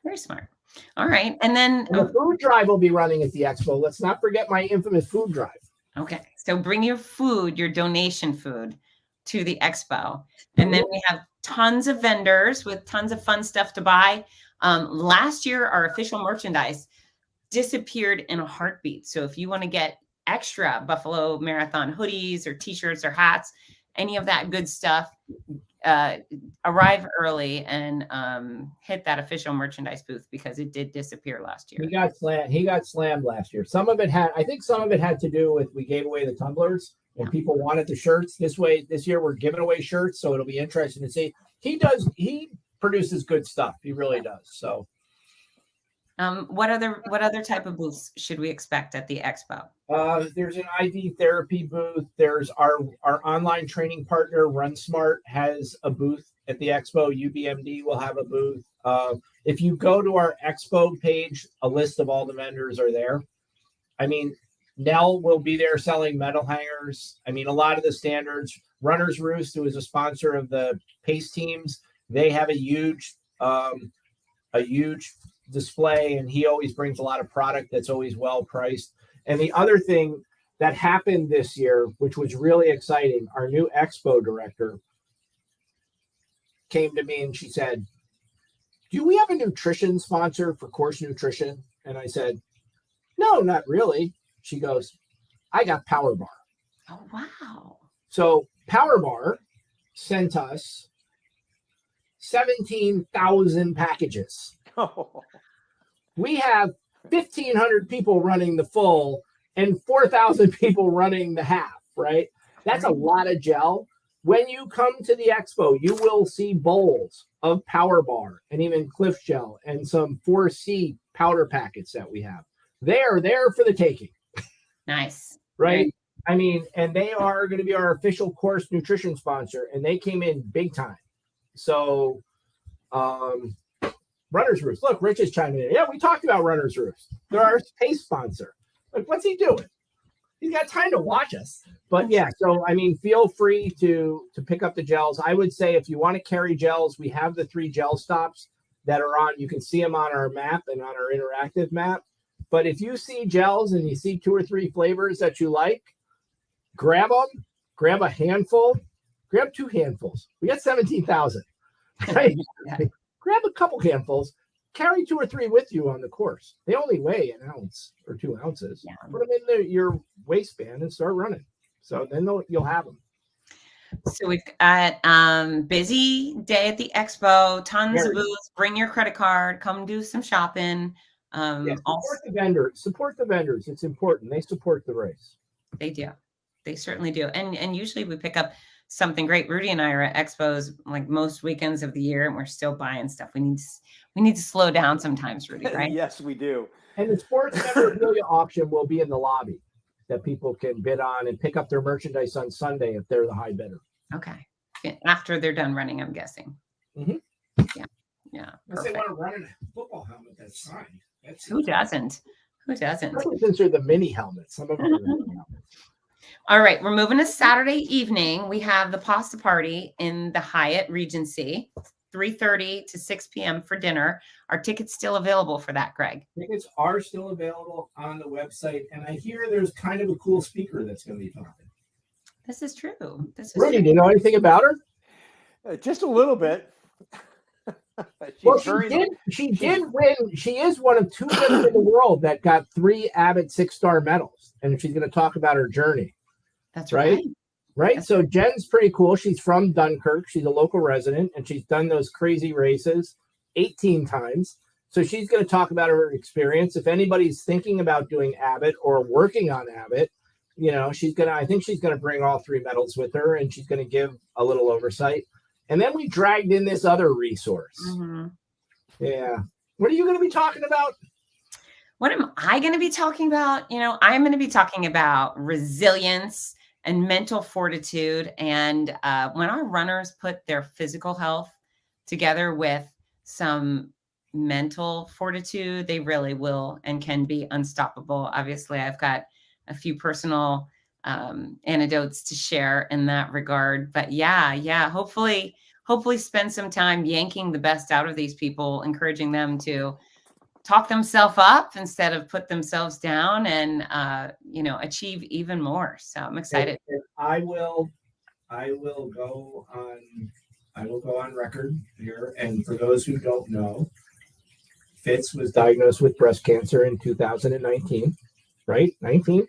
Very smart. All right. And then the food drive will be running at the expo. Let's not forget my infamous food drive. Okay. So bring your food, your donation food, to the expo. And then we have tons of vendors with tons of fun stuff to buy. Last year, our official merchandise disappeared in a heartbeat. So if you want to get extra Buffalo Marathon hoodies or t-shirts or hats, any of that good stuff, arrive early and hit that official merchandise booth because it did disappear last year. He got slammed last year. I think some of it had to do with we gave away the tumblers and people wanted the shirts. This year we're giving away shirts, so it'll be interesting to see. He produces good stuff. He really does. So what other type of booths should we expect at the expo? There's an IV therapy booth. There's our online training partner, RunSmart, has a booth at the expo. UBMD will have a booth. If you go to our expo page, a list of all the vendors are there. I mean, Nell will be there selling metal hangers. I mean, a lot of the standards. Runner's Roost, who is a sponsor of the PACE teams, they have a huge display, and he always brings a lot of product that's always well priced. And the other thing that happened this year, which was really exciting, our new expo director came to me and she said, "Do we have a nutrition sponsor for Course Nutrition?" And I said, "No, not really." She goes, "I got Power Bar." Oh, wow. So Power Bar sent us 17,000 packages. Oh. We have 1,500 people running the full and 4,000 people running the half, right? That's a lot of gel. When you come to the expo, you will see bowls of Power Bar and even Cliff Gel and some 4C powder packets that we have. They are there for the taking. Nice. Right? I mean, and they are going to be our official Course Nutrition sponsor, and they came in big time. So, Runner's Roost. Look, Rich is chiming in. Yeah, we talked about Runner's Roost. They're our PACE sponsor. Like, what's he doing? He's got time to watch us. But yeah, so I mean, feel free to pick up the gels. I would say if you want to carry gels, we have the 3 gel stops that are on. You can see them on our map and on our interactive map. But if you see gels and you see 2 or 3 flavors that you like, grab them. Grab a handful. Grab 2 handfuls. We got 17,000. Right? Grab a couple handfuls, carry 2 or 3 with you on the course. They only weigh an ounce or 2 ounces. Yeah. Put them in your waistband and start running. So then you'll have them. So we've got busy day at the expo, tons of booths. Bring your credit card, come do some shopping. Support the vendors. Support the vendors. It's important. They support the race. They do. They certainly do. And usually we pick up something great. Rudy and I are at expos like most weekends of the year, and we're still buying stuff. We need to slow down sometimes, Rudy, right? Yes, we do. And the sports memorabilia auction will be in the lobby that people can bid on and pick up their merchandise on Sunday if they're the high bidder. Okay. After they're done running, I'm guessing. Mm-hmm. Yeah. Unless they want to run in a football helmet that's signed. Who doesn't? Who doesn't? Especially since they're the mini helmets. Some of them are the mini helmets. All right. We're moving to Saturday evening. We have the pasta party in the Hyatt Regency, 3:30 to 6 p.m. for dinner. Are tickets still available for that, Greg? Tickets are still available on the website. And I hear there's kind of a cool speaker that's going to be talking. This is true. Rudy, do you know anything about her? Just a little bit. She did win. She is one of 2 women in the world that got 3 Abbott 6-star medals. And she's going to talk about her journey. That's right. Right. So Jen's pretty cool. She's from Dunkirk. She's a local resident, and she's done those crazy races 18 times. So she's going to talk about her experience. If anybody's thinking about doing Abbott or working on Abbott, I think she's going to bring all 3 medals with her, and she's going to give a little oversight. And then we dragged in this other resource. Mm-hmm. Yeah. What are you going to be talking about? What am I going to be talking about? I'm going to be talking about resilience and mental fortitude. And when our runners put their physical health together with some mental fortitude, they really will and can be unstoppable. Obviously, I've got a few personal anecdotes to share in that regard. But yeah, hopefully spend some time yanking the best out of these people, encouraging them to talk themselves up instead of put themselves down and, achieve even more. So I'm excited. And I will go on record here. And for those who don't know, Fitz was diagnosed with breast cancer in 2019, right? 19.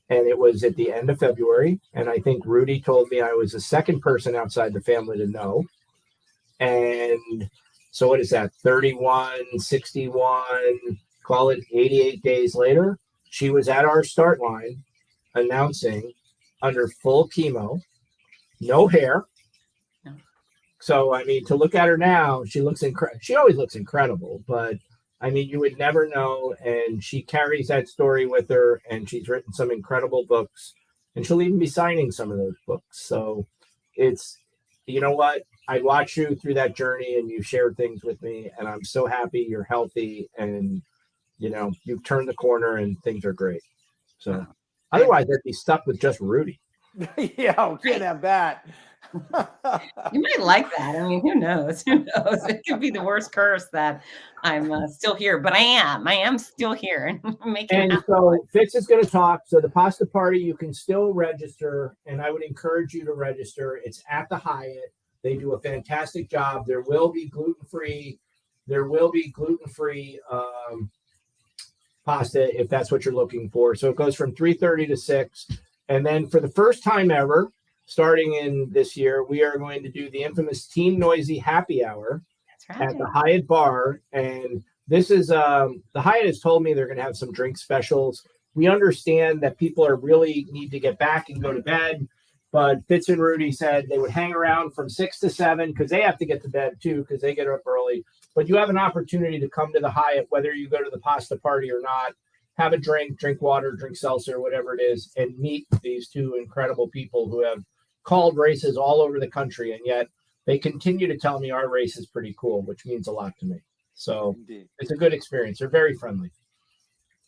And it was at the end of February. And I think Rudy told me I was the second person outside the family to know. And so what is that? 31, 61, call it 88 days later, she was at our start line announcing under full chemo, no hair. No. So, to look at her now, she looks incredible. She always looks incredible, but you would never know. And she carries that story with her, and she's written some incredible books, and she'll even be signing some of those books. So it's, you know what? I watched you through that journey, and you shared things with me, and I'm so happy you're healthy, and you've turned the corner and things are great. So otherwise I'd be stuck with just Rudy. Yeah, we can't have that. You might like that. Who knows? It could be the worst curse that I'm still here, but I am still here. And so Fitz is going to talk. So the pasta party, you can still register, and I would encourage you to register. It's at the Hyatt. They do a fantastic job. There will be gluten-free. Pasta if that's what you're looking for. So it goes from 3:30 to 6. And then for the first time ever, starting in this year, we are going to do the infamous Team Noisy Happy Hour at the Hyatt Bar. And this is, the Hyatt has told me they're going to have some drink specials. We understand that people really need to get back and go to bed. But Fitz and Rudy said they would hang around from 6 to 7 because they have to get to bed too because they get up early. But you have an opportunity to come to the Hyatt, whether you go to the pasta party or not, have a drink water, drink seltzer, whatever it is, and meet these 2 incredible people who have called races all over the country. And yet they continue to tell me our race is pretty cool, which means a lot to me. So Indeed. It's a good experience. They're very friendly.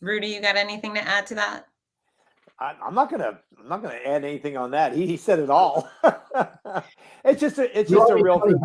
Rudy, you got anything to add to that? I'm not gonna add anything on that. He said it all. It's just a real thing.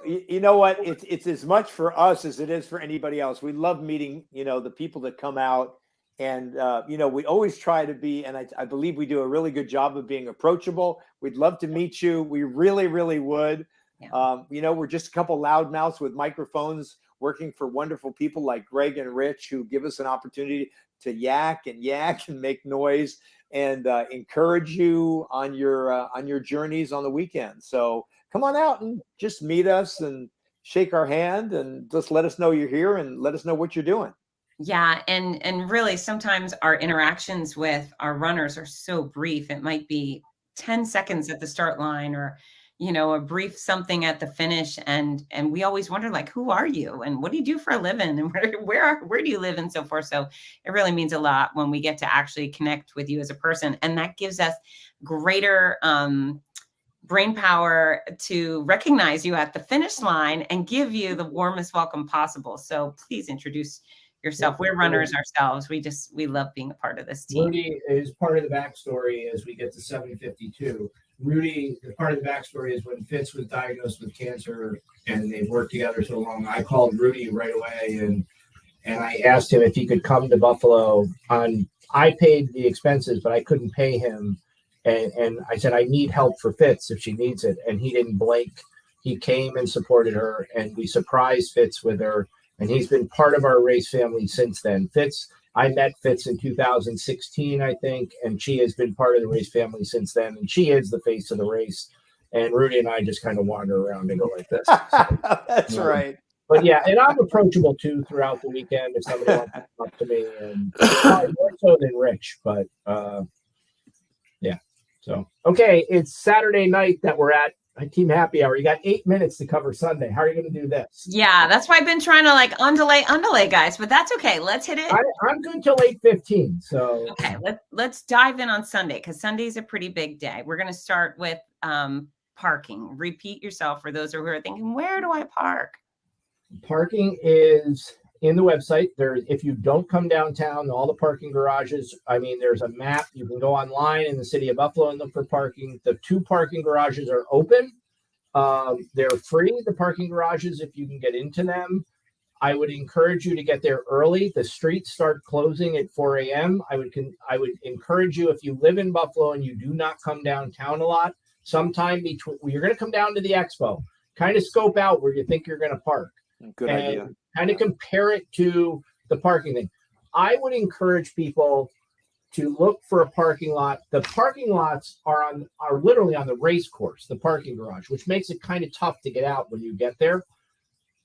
You know what? It's as much for us as it is for anybody else. We love meeting, the people that come out, and we always try to be, and I believe we do a really good job of being approachable. We'd love to meet you. We really, really would. Yeah. We're just a couple loudmouths with microphones. working for wonderful people like Greg and Rich, who give us an opportunity to yak and make noise and encourage you on your journeys on the weekend. So come on out and just meet us and shake our hand and just let us know you're here and let us know what you're doing. Yeah, and really sometimes our interactions with our runners are so brief. It might be 10 seconds at the start line, or a brief something at the finish, and we always wonder, like, who are you and what do you do for a living, and where do you live, and so forth. So it really means a lot when we get to actually connect with you as a person, and that gives us greater brain power to recognize you at the finish line and give you the warmest welcome possible. So please introduce yourself. We're runners ourselves. We love being a part of this team. Rudy is part of the backstory as we get to 752. Rudy, part of the backstory is when Fitz was diagnosed with cancer and they've worked together so long, I called Rudy right away and I asked him if he could come to Buffalo. I paid the expenses, but I couldn't pay him. And I said, I need help for Fitz if she needs it. And he didn't blink. He came and supported her, and we surprised Fitz with her. And he's been part of our race family since then. I met Fitz in 2016, I think, and she has been part of the race family since then. And she is the face of the race. And Rudy and I just kind of wander around and go like this. So, That's right. But yeah, and I'm approachable too throughout the weekend if somebody wants to come up to me, and more so than Rich. But yeah. So okay, it's Saturday night that we're at Team Happy Hour. You got 8 minutes to cover Sunday. How are you going to do this? Yeah, that's why I've been trying to like undulate, guys, but that's okay. Let's hit it. I'm good till 8:15. So okay, let's dive in on Sunday, because Sunday's a pretty big day. We're going to start with parking. Repeat yourself for those who are thinking, where do I park? Parking is in the website. If you don't come downtown, all the parking garages, there's a map. You can go online in the city of Buffalo and look for parking. The 2 parking garages are open. They're free, the parking garages, if you can get into them. I would encourage you to get there early. The streets start closing at 4 a.m. I would encourage you, if you live in Buffalo and you do not come downtown a lot, sometime between, you're going to come down to the expo, kind of scope out where you think you're going to park. Good idea. Kind of compare it to the parking thing. I would encourage people to look for a parking lot. The parking lots are literally on the race course, the parking garage, which makes it kind of tough to get out when you get there.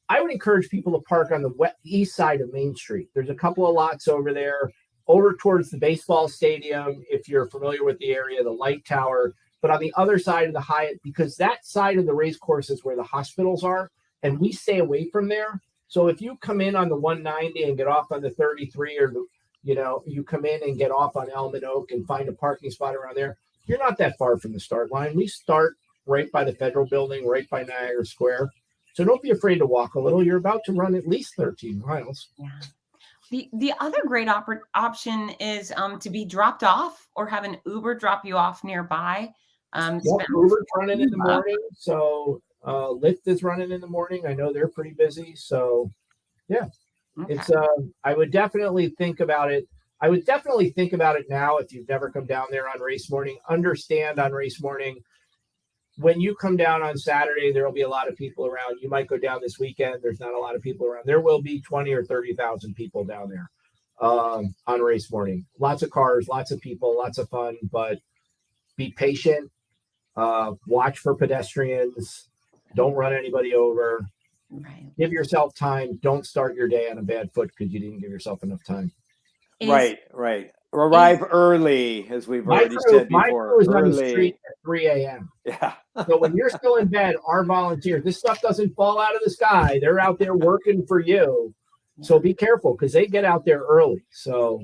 I would encourage people to park on the east side of Main Street. There's a couple of lots over there, over towards the baseball stadium, if you're familiar with the area, the light tower, but on the other side of the Hyatt, because that side of the race course is where the hospitals are, and we stay away from there. So if you come in on the 190 and get off on the 33, or you come in and get off on Elm and Oak and find a parking spot around there, you're not that far from the start line. We start right by the Federal Building, right by Niagara Square. So don't be afraid to walk a little. You're about to run at least 13 miles. Yeah. The other great option is to be dropped off or have an Uber drop you off nearby. Uber's running in the morning, so Lyft is running in the morning. I know they're pretty busy, so yeah. Okay. It's I would definitely think about it. I would definitely think about it now if you've never come down there on race morning. Understand on race morning, when you come down on Saturday, there will be a lot of people around. You might go down this weekend. There's not a lot of people around. There will be 20 or 30,000 people down there on race morning. Lots of cars, lots of people, lots of fun, but be patient. Watch for pedestrians. Don't run anybody over. Right. Give yourself time. Don't start your day on a bad foot because you didn't give yourself enough time. Right. Arrive early, as we've already said before. My crew is on the street at 3 a.m. Yeah. So when you're still in bed, our volunteers, this stuff doesn't fall out of the sky. They're out there working for you. So be careful because they get out there early. So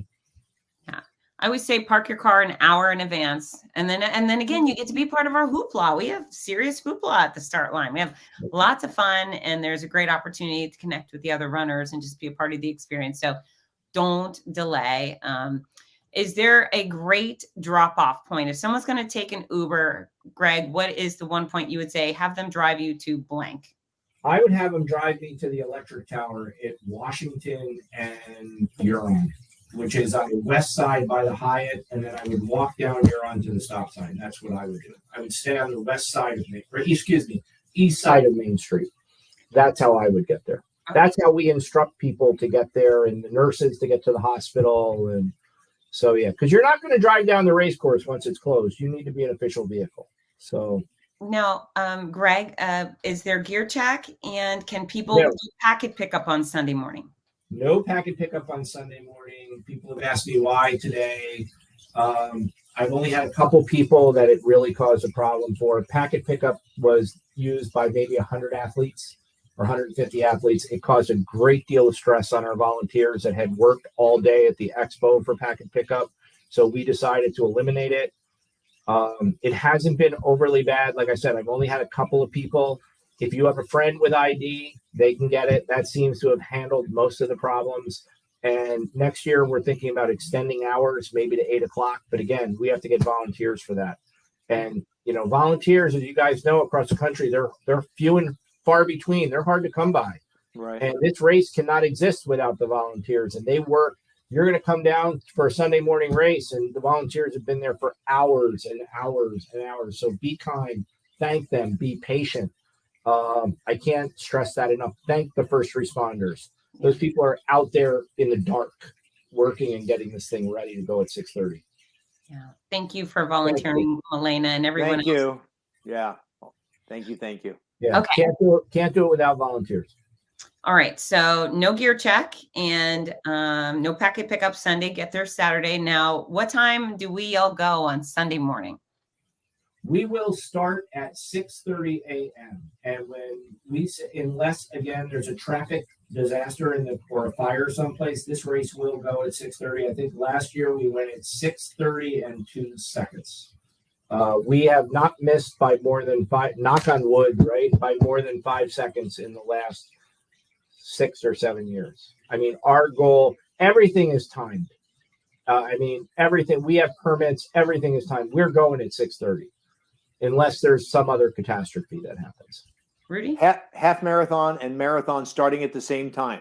yeah. I always say park your car an hour in advance. And then again, you get to be part of our hoopla. We have serious hoopla at the start line. We have lots of fun, and there's a great opportunity to connect with the other runners and just be a part of the experience. So don't delay. Is there a great drop-off point? If someone's going to take an Uber, Greg, what is the one point you would say, have them drive you to blank? I would have them drive me to the electric tower at Washington and Huron, which is on the west side by the Hyatt, and then I would walk down Huron to the stop sign. That's what I would do. I would stay on the east side of Main Street. That's how I would get there. that's how we instruct people to get there and the nurses to get to the hospital. And so, yeah, because you're not going to drive down the race course once it's closed. You need to be an official vehicle. So now, Greg, is there gear check, and can people No. do packet pickup on Sunday morning? no packet pickup on Sunday morning. People have asked me why today. I've only had a couple people that it really caused a problem for. Packet pickup was used by maybe 100 athletes or 150 athletes. It caused a great deal of stress on our volunteers that had worked all day at the expo for packet pickup. So we decided to eliminate it. It hasn't been overly bad. Like I said, I've only had a couple of people. If you have a friend with ID, they can get it. That seems to have handled most of the problems. And next year, we're thinking about extending hours, maybe to 8 o'clock. But again, we have to get volunteers for that. And, volunteers, as you guys know, across the country, they're few and far between. They're hard to come by. Right. And this race cannot exist without the volunteers. And they work. You're going to come down for a Sunday morning race, and the volunteers have been there for hours and hours and hours. So be kind. Thank them. Be patient. I can't stress that enough. Thank the first responders. Those people are out there in the dark working and getting this thing ready to go at 6:30. Yeah. Thank you for volunteering, Elena, and everyone Thank else. you. Yeah. Thank you. Yeah. Okay. Can't do it without volunteers. All right. So no gear check and no packet pickup Sunday. Get there Saturday. Now, what time do we all go on Sunday morning? We will start at 6:30 a.m. And unless again there's a traffic disaster or a fire someplace, this race will go at 6:30. I think last year we went at 6:30 and 2 seconds. We have not missed by more than 5. Knock on wood, right? By more than 5 seconds in the last 6 or 7 years. I mean, our goal. Everything is timed. Everything. We have permits. Everything is timed. We're going at 6:30. Unless there's some other catastrophe that happens. Rudy? Half marathon and marathon starting at the same time.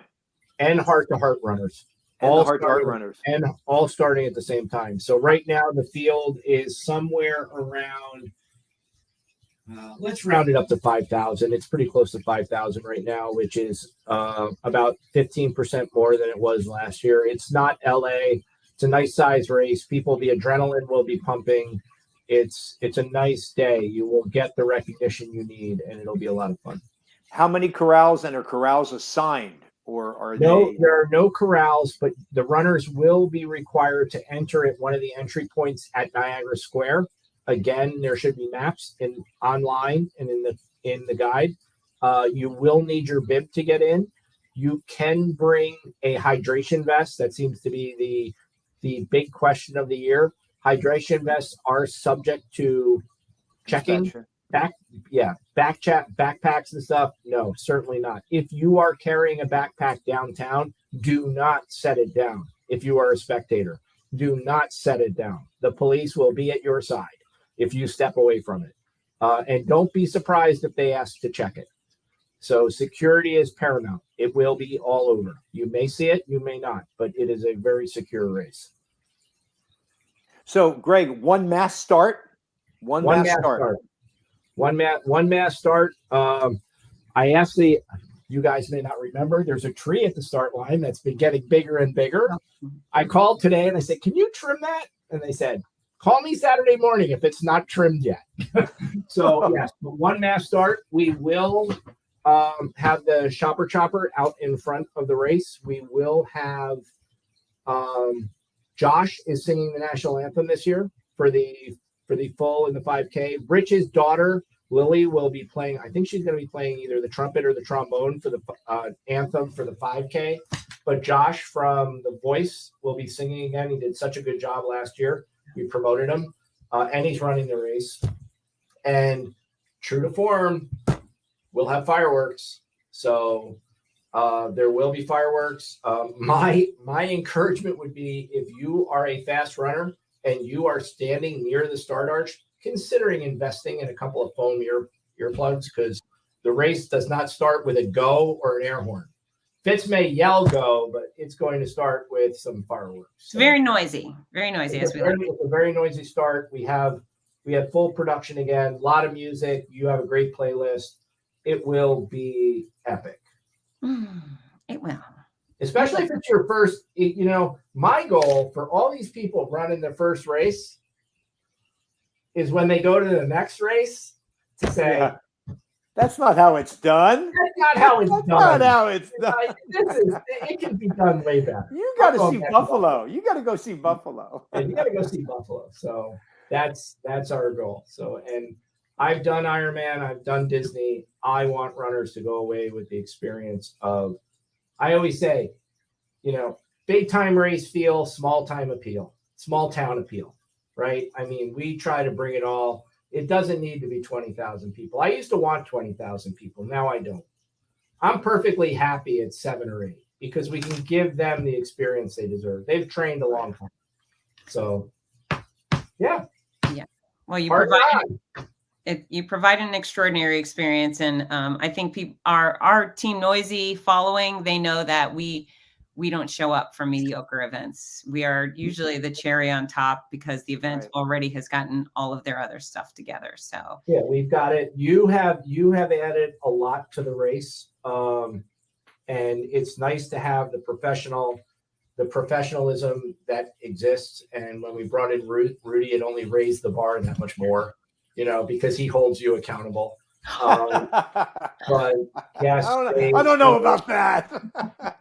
And heart-to-heart runners. And all the heart-to-heart runners. And all starting at the same time. So right now the field is somewhere around, let's round it up to 5,000. It's pretty close to 5,000 right now, which is about 15% more than it was last year. It's not LA. It's a nice size race. The adrenaline will be pumping. It's a nice day. You will get the recognition you need, and it'll be a lot of fun. How many corrals, and are corrals assigned, or are No, there are no corrals, but the runners will be required to enter at one of the entry points at Niagara Square. Again, there should be maps online and in the guide. You will need your bib to get in. You can bring a hydration vest. That seems to be the big question of the year. Hydration vests are subject to checking. Backpacks and stuff. No, certainly not. If you are carrying a backpack downtown, do not set it down. If you are a spectator, do not set it down. The police will be at your side if you step away from it. And don't be surprised if they ask to check it. So security is paramount. It will be all over. You may see it, you may not, but it is a very secure race. So, Greg, one mass start. One mass start. One mass start. I asked you guys may not remember, there's a tree at the start line that's been getting bigger and bigger. I called today and I said, can you trim that? And they said, call me Saturday morning if it's not trimmed yet. So, yes, one mass start. We will have the shopper chopper out in front of the race. We will have Josh is singing the national anthem this year for the full and the 5K. Rich's daughter, Lily, will be playing. I think she's going to be playing either the trumpet or the trombone for the anthem for the 5K. But Josh from The Voice will be singing again. He did such a good job last year. We promoted him, and he's running the race. And true to form, we'll have fireworks. So there will be fireworks. My encouragement would be, if you are a fast runner and you are standing near the start arch, considering investing in a couple of foam earplugs, because the race does not start with a go or an air horn. Fitz may yell go, but it's going to start with some fireworks. It's very noisy. Very noisy. It's a very noisy start. We have full production again, a lot of music. You have a great playlist. It will be epic. It will. Especially if it's your first, my goal for all these people running their first race is when they go to the next race to say, Yeah. That's not how it's done. That's not how it's done. Not how it's done. It can be done way better. You got to see Buffalo. You got to go see Buffalo. And you got to go see Buffalo. So that's our goal. So, and I've done Ironman, I've done Disney. I want runners to go away with the experience of, I always say, big time race feel, small time appeal, small town appeal, right? I mean, we try to bring it all. It doesn't need to be 20,000 people. I used to want 20,000 people. Now I don't. I'm perfectly happy at 7 or 8 because we can give them the experience they deserve. They've trained a long time. So, yeah. Yeah. Well, you provide an extraordinary experience. And I think our Team Noisy following, they know that we don't show up for mediocre events. We are usually the cherry on top because the event already has gotten all of their other stuff together. So yeah, we've got it. You have added a lot to the race. And it's nice to have the professionalism that exists. And when we brought in Rudy, it only raised the bar that much more, because he holds you accountable. But yes, I don't know about that.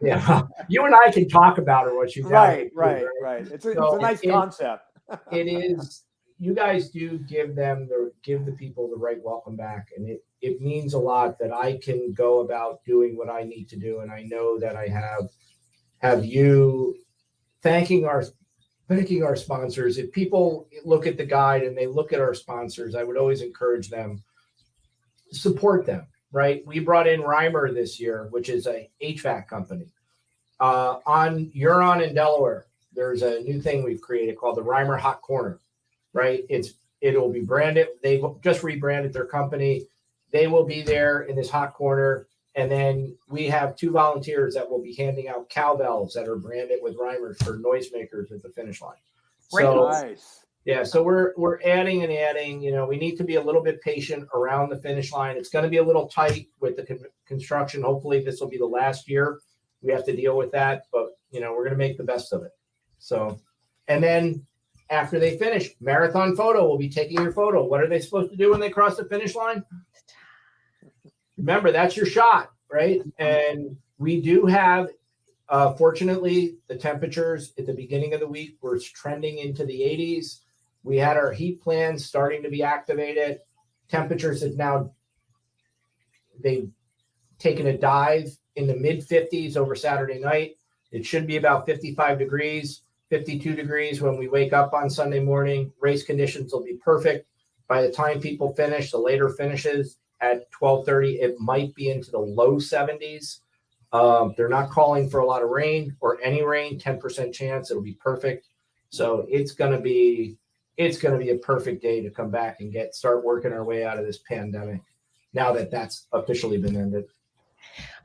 Yeah, you and I can talk about it. What you right. It's a nice concept. It is. You guys do give the people the right welcome back, and it means a lot that I can go about doing what I need to do, and I know that I have you thanking our sponsors. If people look at the guide and they look at our sponsors, I would always encourage them. Support them, right? We brought in Reimer this year, which is a HVAC company. On Huron and Delaware, there's a new thing we've created called the Reimer Hot Corner, right? It'll be branded. They just rebranded their company. They will be there in this hot corner. And then we have 2 volunteers that will be handing out cowbells that are branded with Reimer for noisemakers at the finish line. So, nice. Yeah, so we're adding. We need to be a little bit patient around the finish line. It's going to be a little tight with the construction. Hopefully, this will be the last year we have to deal with that. But we're going to make the best of it. So, and then after they finish, marathon photo will be taking your photo. What are they supposed to do when they cross the finish line? Remember, that's your shot, right? And we do have. Fortunately, the temperatures at the beginning of the week were trending into the 80s. We had our heat plans starting to be activated. Temperatures have now, they've taken a dive in the mid 50s over Saturday night. It should be about 55 degrees, 52 degrees when we wake up on Sunday morning. Race conditions will be perfect. By the time people finish, the later finishes at 12:30, it might be into the low 70s. They're not calling for a lot of rain or any rain, 10% chance. It'll be perfect. So it's going to be a perfect day to come back and start working our way out of this pandemic now that that's officially been ended.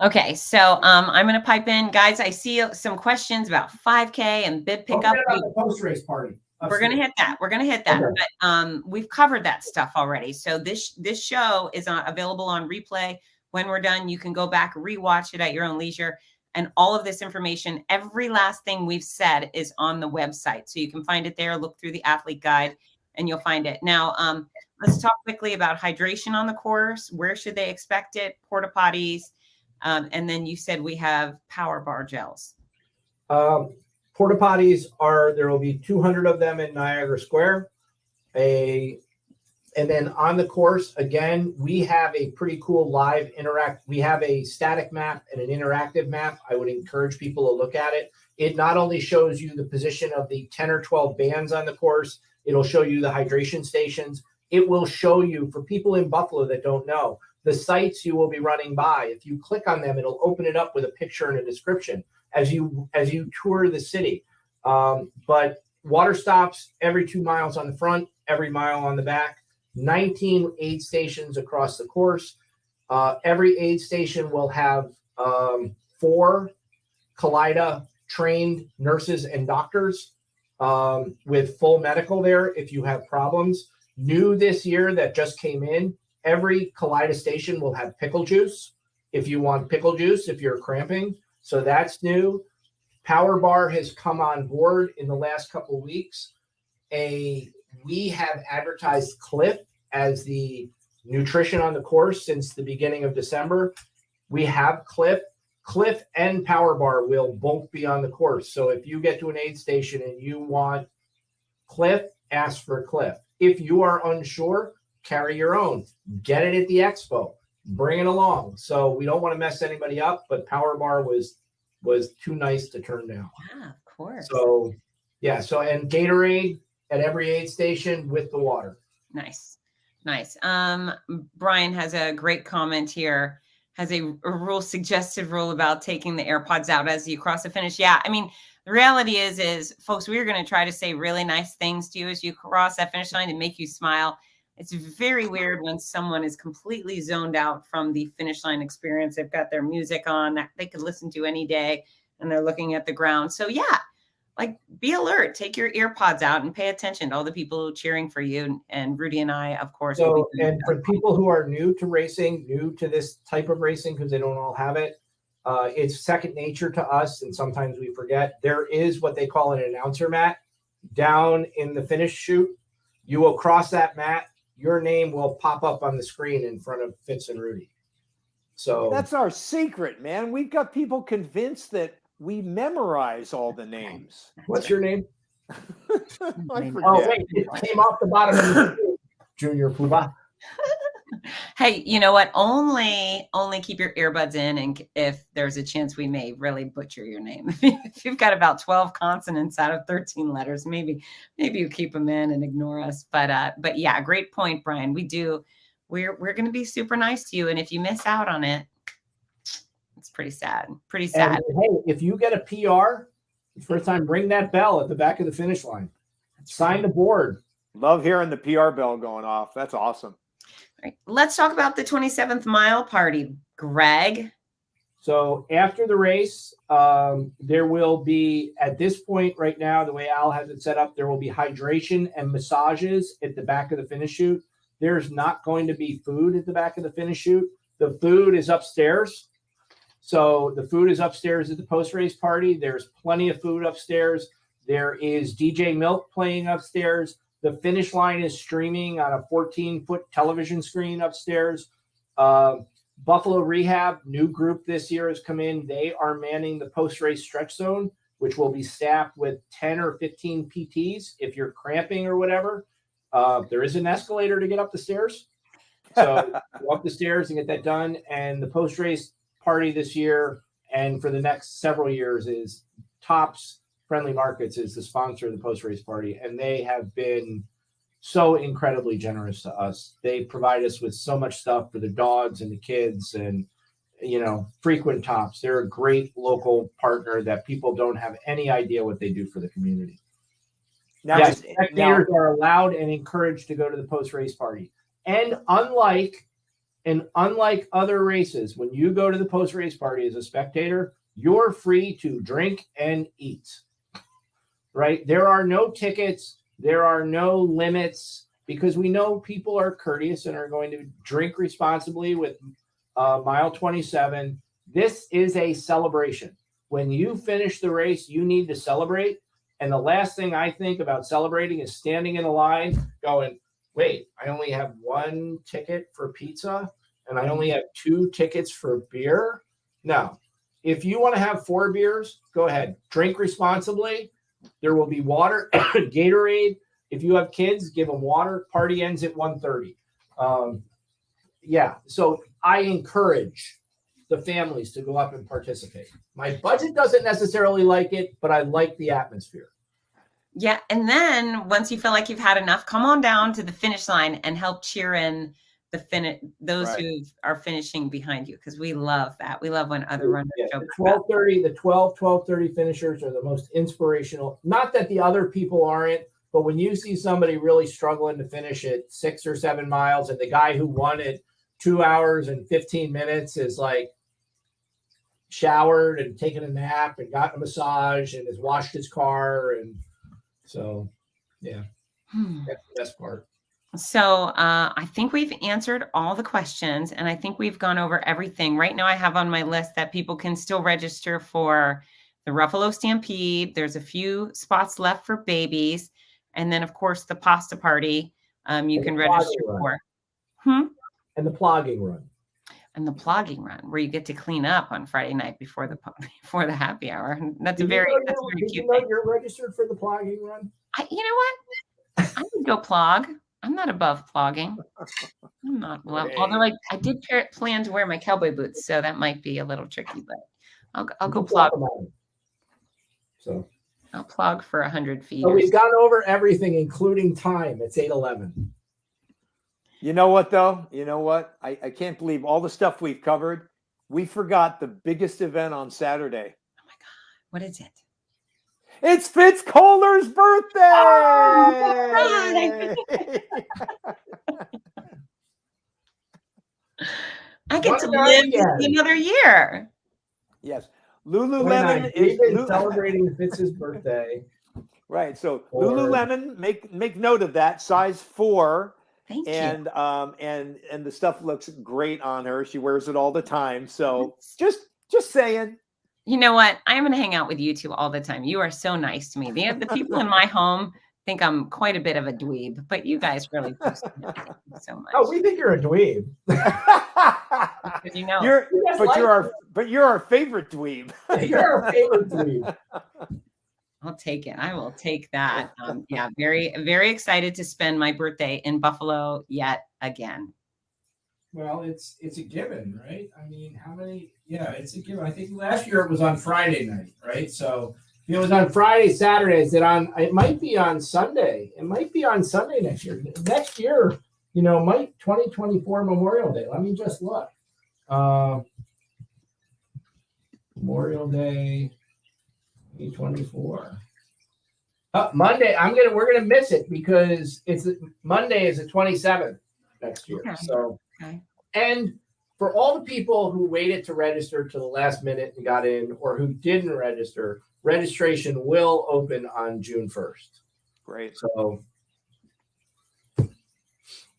Okay. So I'm going to pipe in, guys. I see some questions about 5K and bib pickup. About the post-race party. We're going to hit that. Okay. But we've covered that stuff already. So this show is available on replay. When we're done, you can go back, rewatch it at your own leisure. And all of this information, every last thing we've said is on the website. So you can find it there, look through the athlete guide, and you'll find it. Now, let's talk quickly about hydration on the course. Where should they expect it? Porta potties. And then you said we have power bar gels. Porta potties there will be 200 of them in Niagara Square. And then on the course, again, we have a pretty cool live we have a static map and an interactive map. I would encourage people to look at it. It not only shows you the position of the 10 or 12 bands on the course, it'll show you the hydration stations. It will show you, for people in Buffalo that don't know, the sites you will be running by. If you click on them, it'll open it up with a picture and a description as you tour the city. But water stops every 2 miles on the front, every mile on the back. 19 aid stations across the course. Every aid station will have 4 Kaleida trained nurses and doctors with full medical there if you have problems. New this year that just came in, every Kaleida station will have pickle juice. if you want pickle juice, if you're cramping. So that's new. Power Bar has come on board in the last couple of weeks. We have advertised Cliff as the nutrition on the course since the beginning of December. We have Cliff. Cliff and Power Bar will both be on the course. So if you get to an aid station and you want Cliff, ask for Cliff. If you are unsure, carry your own. Get it at the expo. Bring it along. So we don't want to mess anybody up, but Power Bar was too nice to turn down. Yeah, of course. So yeah, and Gatorade at every aid station with the water. Nice. Brian has a great comment here. Has a suggested rule about taking the AirPods out as you cross the finish. Yeah, I mean, the reality is folks, we are going to try to say really nice things to you as you cross that finish line and make you smile. It's very weird when someone is completely zoned out from the finish line experience. They've got their music on that they could listen to any day and they're looking at the ground. So yeah, like be alert, take your earpods out and pay attention to all the people cheering for you. And Rudy and I, of course. So, and for people who are new to racing, new to this type of racing, because they don't all have it, it's second nature to us. And sometimes we forget. There is what they call an announcer mat down in the finish chute. You will cross that mat. Your name will pop up on the screen in front of Fitz and Rudy. So that's our secret, man. We've got people convinced that we memorize all the names. What's your name? I forget. Oh, wait, it came off the bottom of the Junior Puba. Hey, you know what? Only keep your earbuds in, and if there's a chance we may really butcher your name. If you've got about 12 consonants out of 13 letters, maybe you keep them in and ignore us. But yeah, great point, Brian. We're going to be super nice to you, and if you miss out on it, it's pretty sad. Pretty sad. And, hey, if you get a PR, the first time, ring that bell at the back of the finish line. Sign the board. Love hearing the PR bell going off. That's awesome. All right, let's talk about the 27th mile party, Greg. So after the race, there will be, at this point right now, the way Al has it set up, there will be hydration and massages at the back of the finish chute. There's not going to be food at the back of the finish chute. The food is upstairs. So the food is upstairs at the post-race party. There's plenty of food upstairs. There is DJ Milk playing upstairs. The finish line is streaming on a 14-foot television screen upstairs. Buffalo Rehab, new group this year, has come in. They are manning the post-race stretch zone, which will be staffed with 10 or 15 PTs if you're cramping or whatever. There is an escalator to get up the stairs. So go up the stairs and get that done. And the post-race party this year and for the next several years is Tops Friendly Markets is the sponsor of the post-race party, and they have been so incredibly generous to us. They provide us with so much stuff for the dogs and the kids and, frequent Tops. They're a great local partner that people don't have any idea what they do for the community. Now, yes, spectators are allowed and encouraged to go to the post-race party. And unlike other races, when you go to the post-race party as a spectator, you're free to drink and eat. Right? There are no tickets. There are no limits because we know people are courteous and are going to drink responsibly with mile 27. This is a celebration. When you finish the race, you need to celebrate. And the last thing I think about celebrating is standing in a line going, wait, I only have one ticket for pizza and I only have 2 tickets for beer. No. If you want to have 4 beers, go ahead. Drink responsibly. There will be water, Gatorade. If you have kids, give them water. Party ends at 1:30. So I encourage the families to go up and participate. My budget doesn't necessarily like it, but I like the atmosphere. Yeah, and then once you feel like you've had enough, come on down to the finish line and help cheer in those who are finishing behind you, because we love that. We love when other runners show up. The 12:30 finishers are the most inspirational. Not that the other people aren't, but when you see somebody really struggling to finish at 6 or 7 miles, and the guy who won it 2 hours and 15 minutes is like showered and taken a nap and got a massage and has washed his car, and so that's the best part. So I think we've answered all the questions, and I think we've gone over everything. Right now, I have on my list that people can still register for the Ruffalo Stampede. There's a few spots left for babies. And then, of course, the pasta party you And can the register plogging run. for. Hmm? And the plogging run. And the plogging run, where you get to clean up on Friday night before the happy hour. And that's a Did very you cute know thing. you're registered for the plogging run? You know what? I would go plog. I'm not above plogging. I'm not. Well, although I did plan to wear my cowboy boots, so that might be a little tricky. But I'll go plog. So I'll plog for 100 feet. So we've gone over everything, including time. It's 8:11. You know what, though? You know what? I can't believe all the stuff we've covered. We forgot the biggest event on Saturday. Oh my God. What is it? It's Fitz Kohler's birthday. Oh, I get to live another year. Yes. Lululemon is celebrating Fitz's birthday. Right. So Lululemon, make note of that. Size 4. Thank you. And the stuff looks great on her. She wears it all the time. So just saying. You know what? I'm going to hang out with you two all the time. You are so nice to me. The people in my home think I'm quite a bit of a dweeb, but you guys really do so much. Oh, we think you're a dweeb. Because you know, you're our favorite dweeb. You're our favorite dweeb. I'll take it. I will take that. Yeah, very, very excited to spend my birthday in Buffalo yet again. Well, it's a given, right? I mean, how many? Yeah, it's a given. I think last year it was on Friday night, right? So if it was on Friday, Saturday, it might be on Sunday. It might be on Sunday next year. Next year, might 2024 Memorial Day. Let me just look. Memorial Day 2024. Monday. We're gonna miss it because Monday is the 27th next year. Okay. So, okay. And for all the people who waited to register to the last minute and got in, or who didn't register, registration will open on June 1st. Great. So,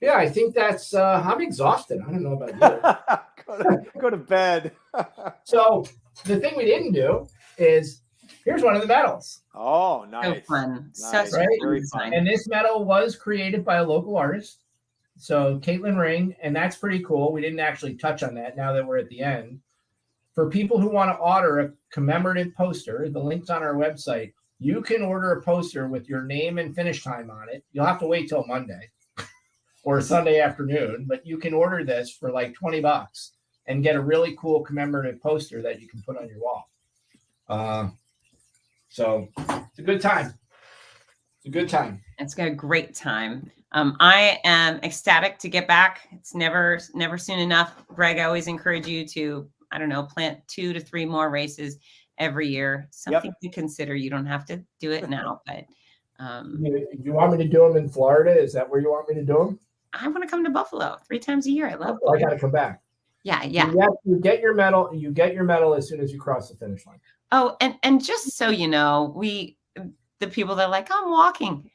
yeah, I think that's. I'm exhausted. I don't know about you. go to bed. So the thing we didn't do is. Here's one of the medals. Oh, nice. So fun. Nice. So right? Very fun. And this medal was created by a local artist. So Caitlin Ring, and that's pretty cool. We didn't actually touch on that now that we're at the end. For people who want to order a commemorative poster, the link's on our website. You can order a poster with your name and finish time on it. You'll have to wait till Monday or Sunday afternoon, but you can order this for like $20 and get a really cool commemorative poster that you can put on your wall. So it's a good time. It's a good time. It's a great time. I am ecstatic to get back. It's never soon enough. Greg, I always encourage you to, I don't know, plant 2 to 3 more races every year. Something to consider. You don't have to do it now, but you want me to do them in Florida? Is that where you want me to do them? I want to come to Buffalo 3 times a year. I love it. I got to come back. Yeah. You get your medal. You get your medal as soon as you cross the finish line. Oh, and just so you know, the people that are like, I'm walking.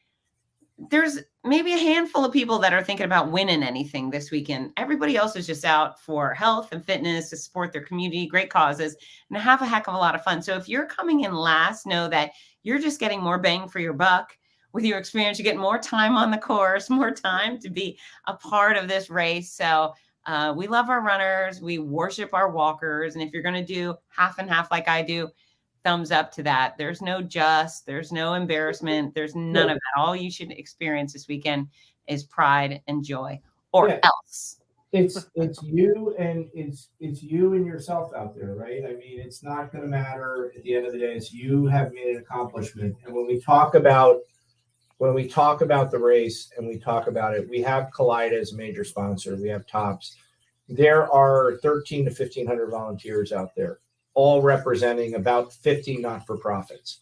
There's maybe a handful of people that are thinking about winning anything this weekend. Everybody else is just out for health and fitness to support their community, great causes, and have a heck of a lot of fun. So if you're coming in last, know that you're just getting more bang for your buck with your experience. You get more time on the course, more time to be a part of this race. So we love our runners. We worship our walkers. And if you're going to do half and half like I do, thumbs up to that. There's no embarrassment. There's none of that. All you should experience this weekend is pride and joy, or else. It's you and it's you and yourself out there, right? I mean, it's not going to matter at the end of the day. It's you have made an accomplishment. And when we talk about the race and we talk about it, we have Kaleida as a major sponsor. We have Tops. There are 1,300 to 1,500 volunteers out there, all representing about 50 not-for-profits.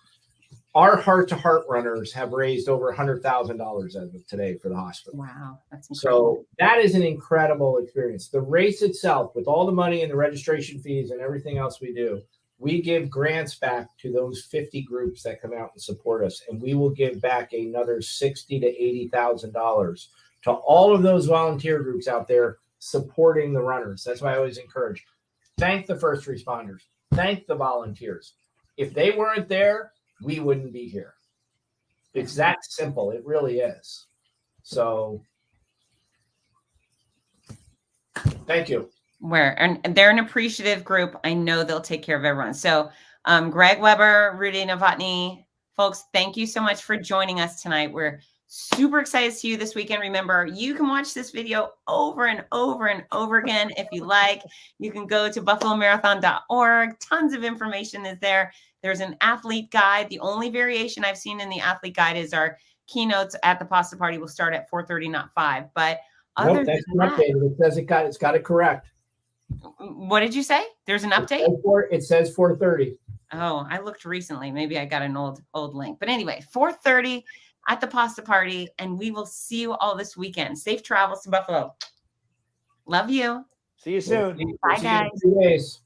Our heart-to-heart runners have raised over $100,000 as of today for the hospital. Wow, that's incredible. So that is an incredible experience. The race itself, with all the money and the registration fees and everything else we do, we give grants back to those 50 groups that come out and support us, and we will give back another $60,000 to $80,000 to all of those volunteer groups out there supporting the runners. That's why I always encourage, thank the first responders, thank the volunteers. If they weren't there, we wouldn't be here. It's that simple. It really is. So thank you. And they're an appreciative group. I know they'll take care of everyone. So Greg Weber, Rudy Novotny, folks, thank you so much for joining us tonight. We're super excited to see you this weekend. Remember, you can watch this video over and over and over again if you like. You can go to buffalomarathon.org. Tons of information is there. There's an athlete guide. The only variation I've seen in the athlete guide is our keynotes at the pasta party will start at 4:30, not 5. But other That's than that, updated. It says it's got it correct. What did you say? There's an update? It says 4:30. Oh, I looked recently. Maybe I got an old link. But anyway, 4:30 at the pasta party, and we will see you all this weekend. Safe travels to Buffalo. Love you. See you soon. Bye, See you in guys. 2 days.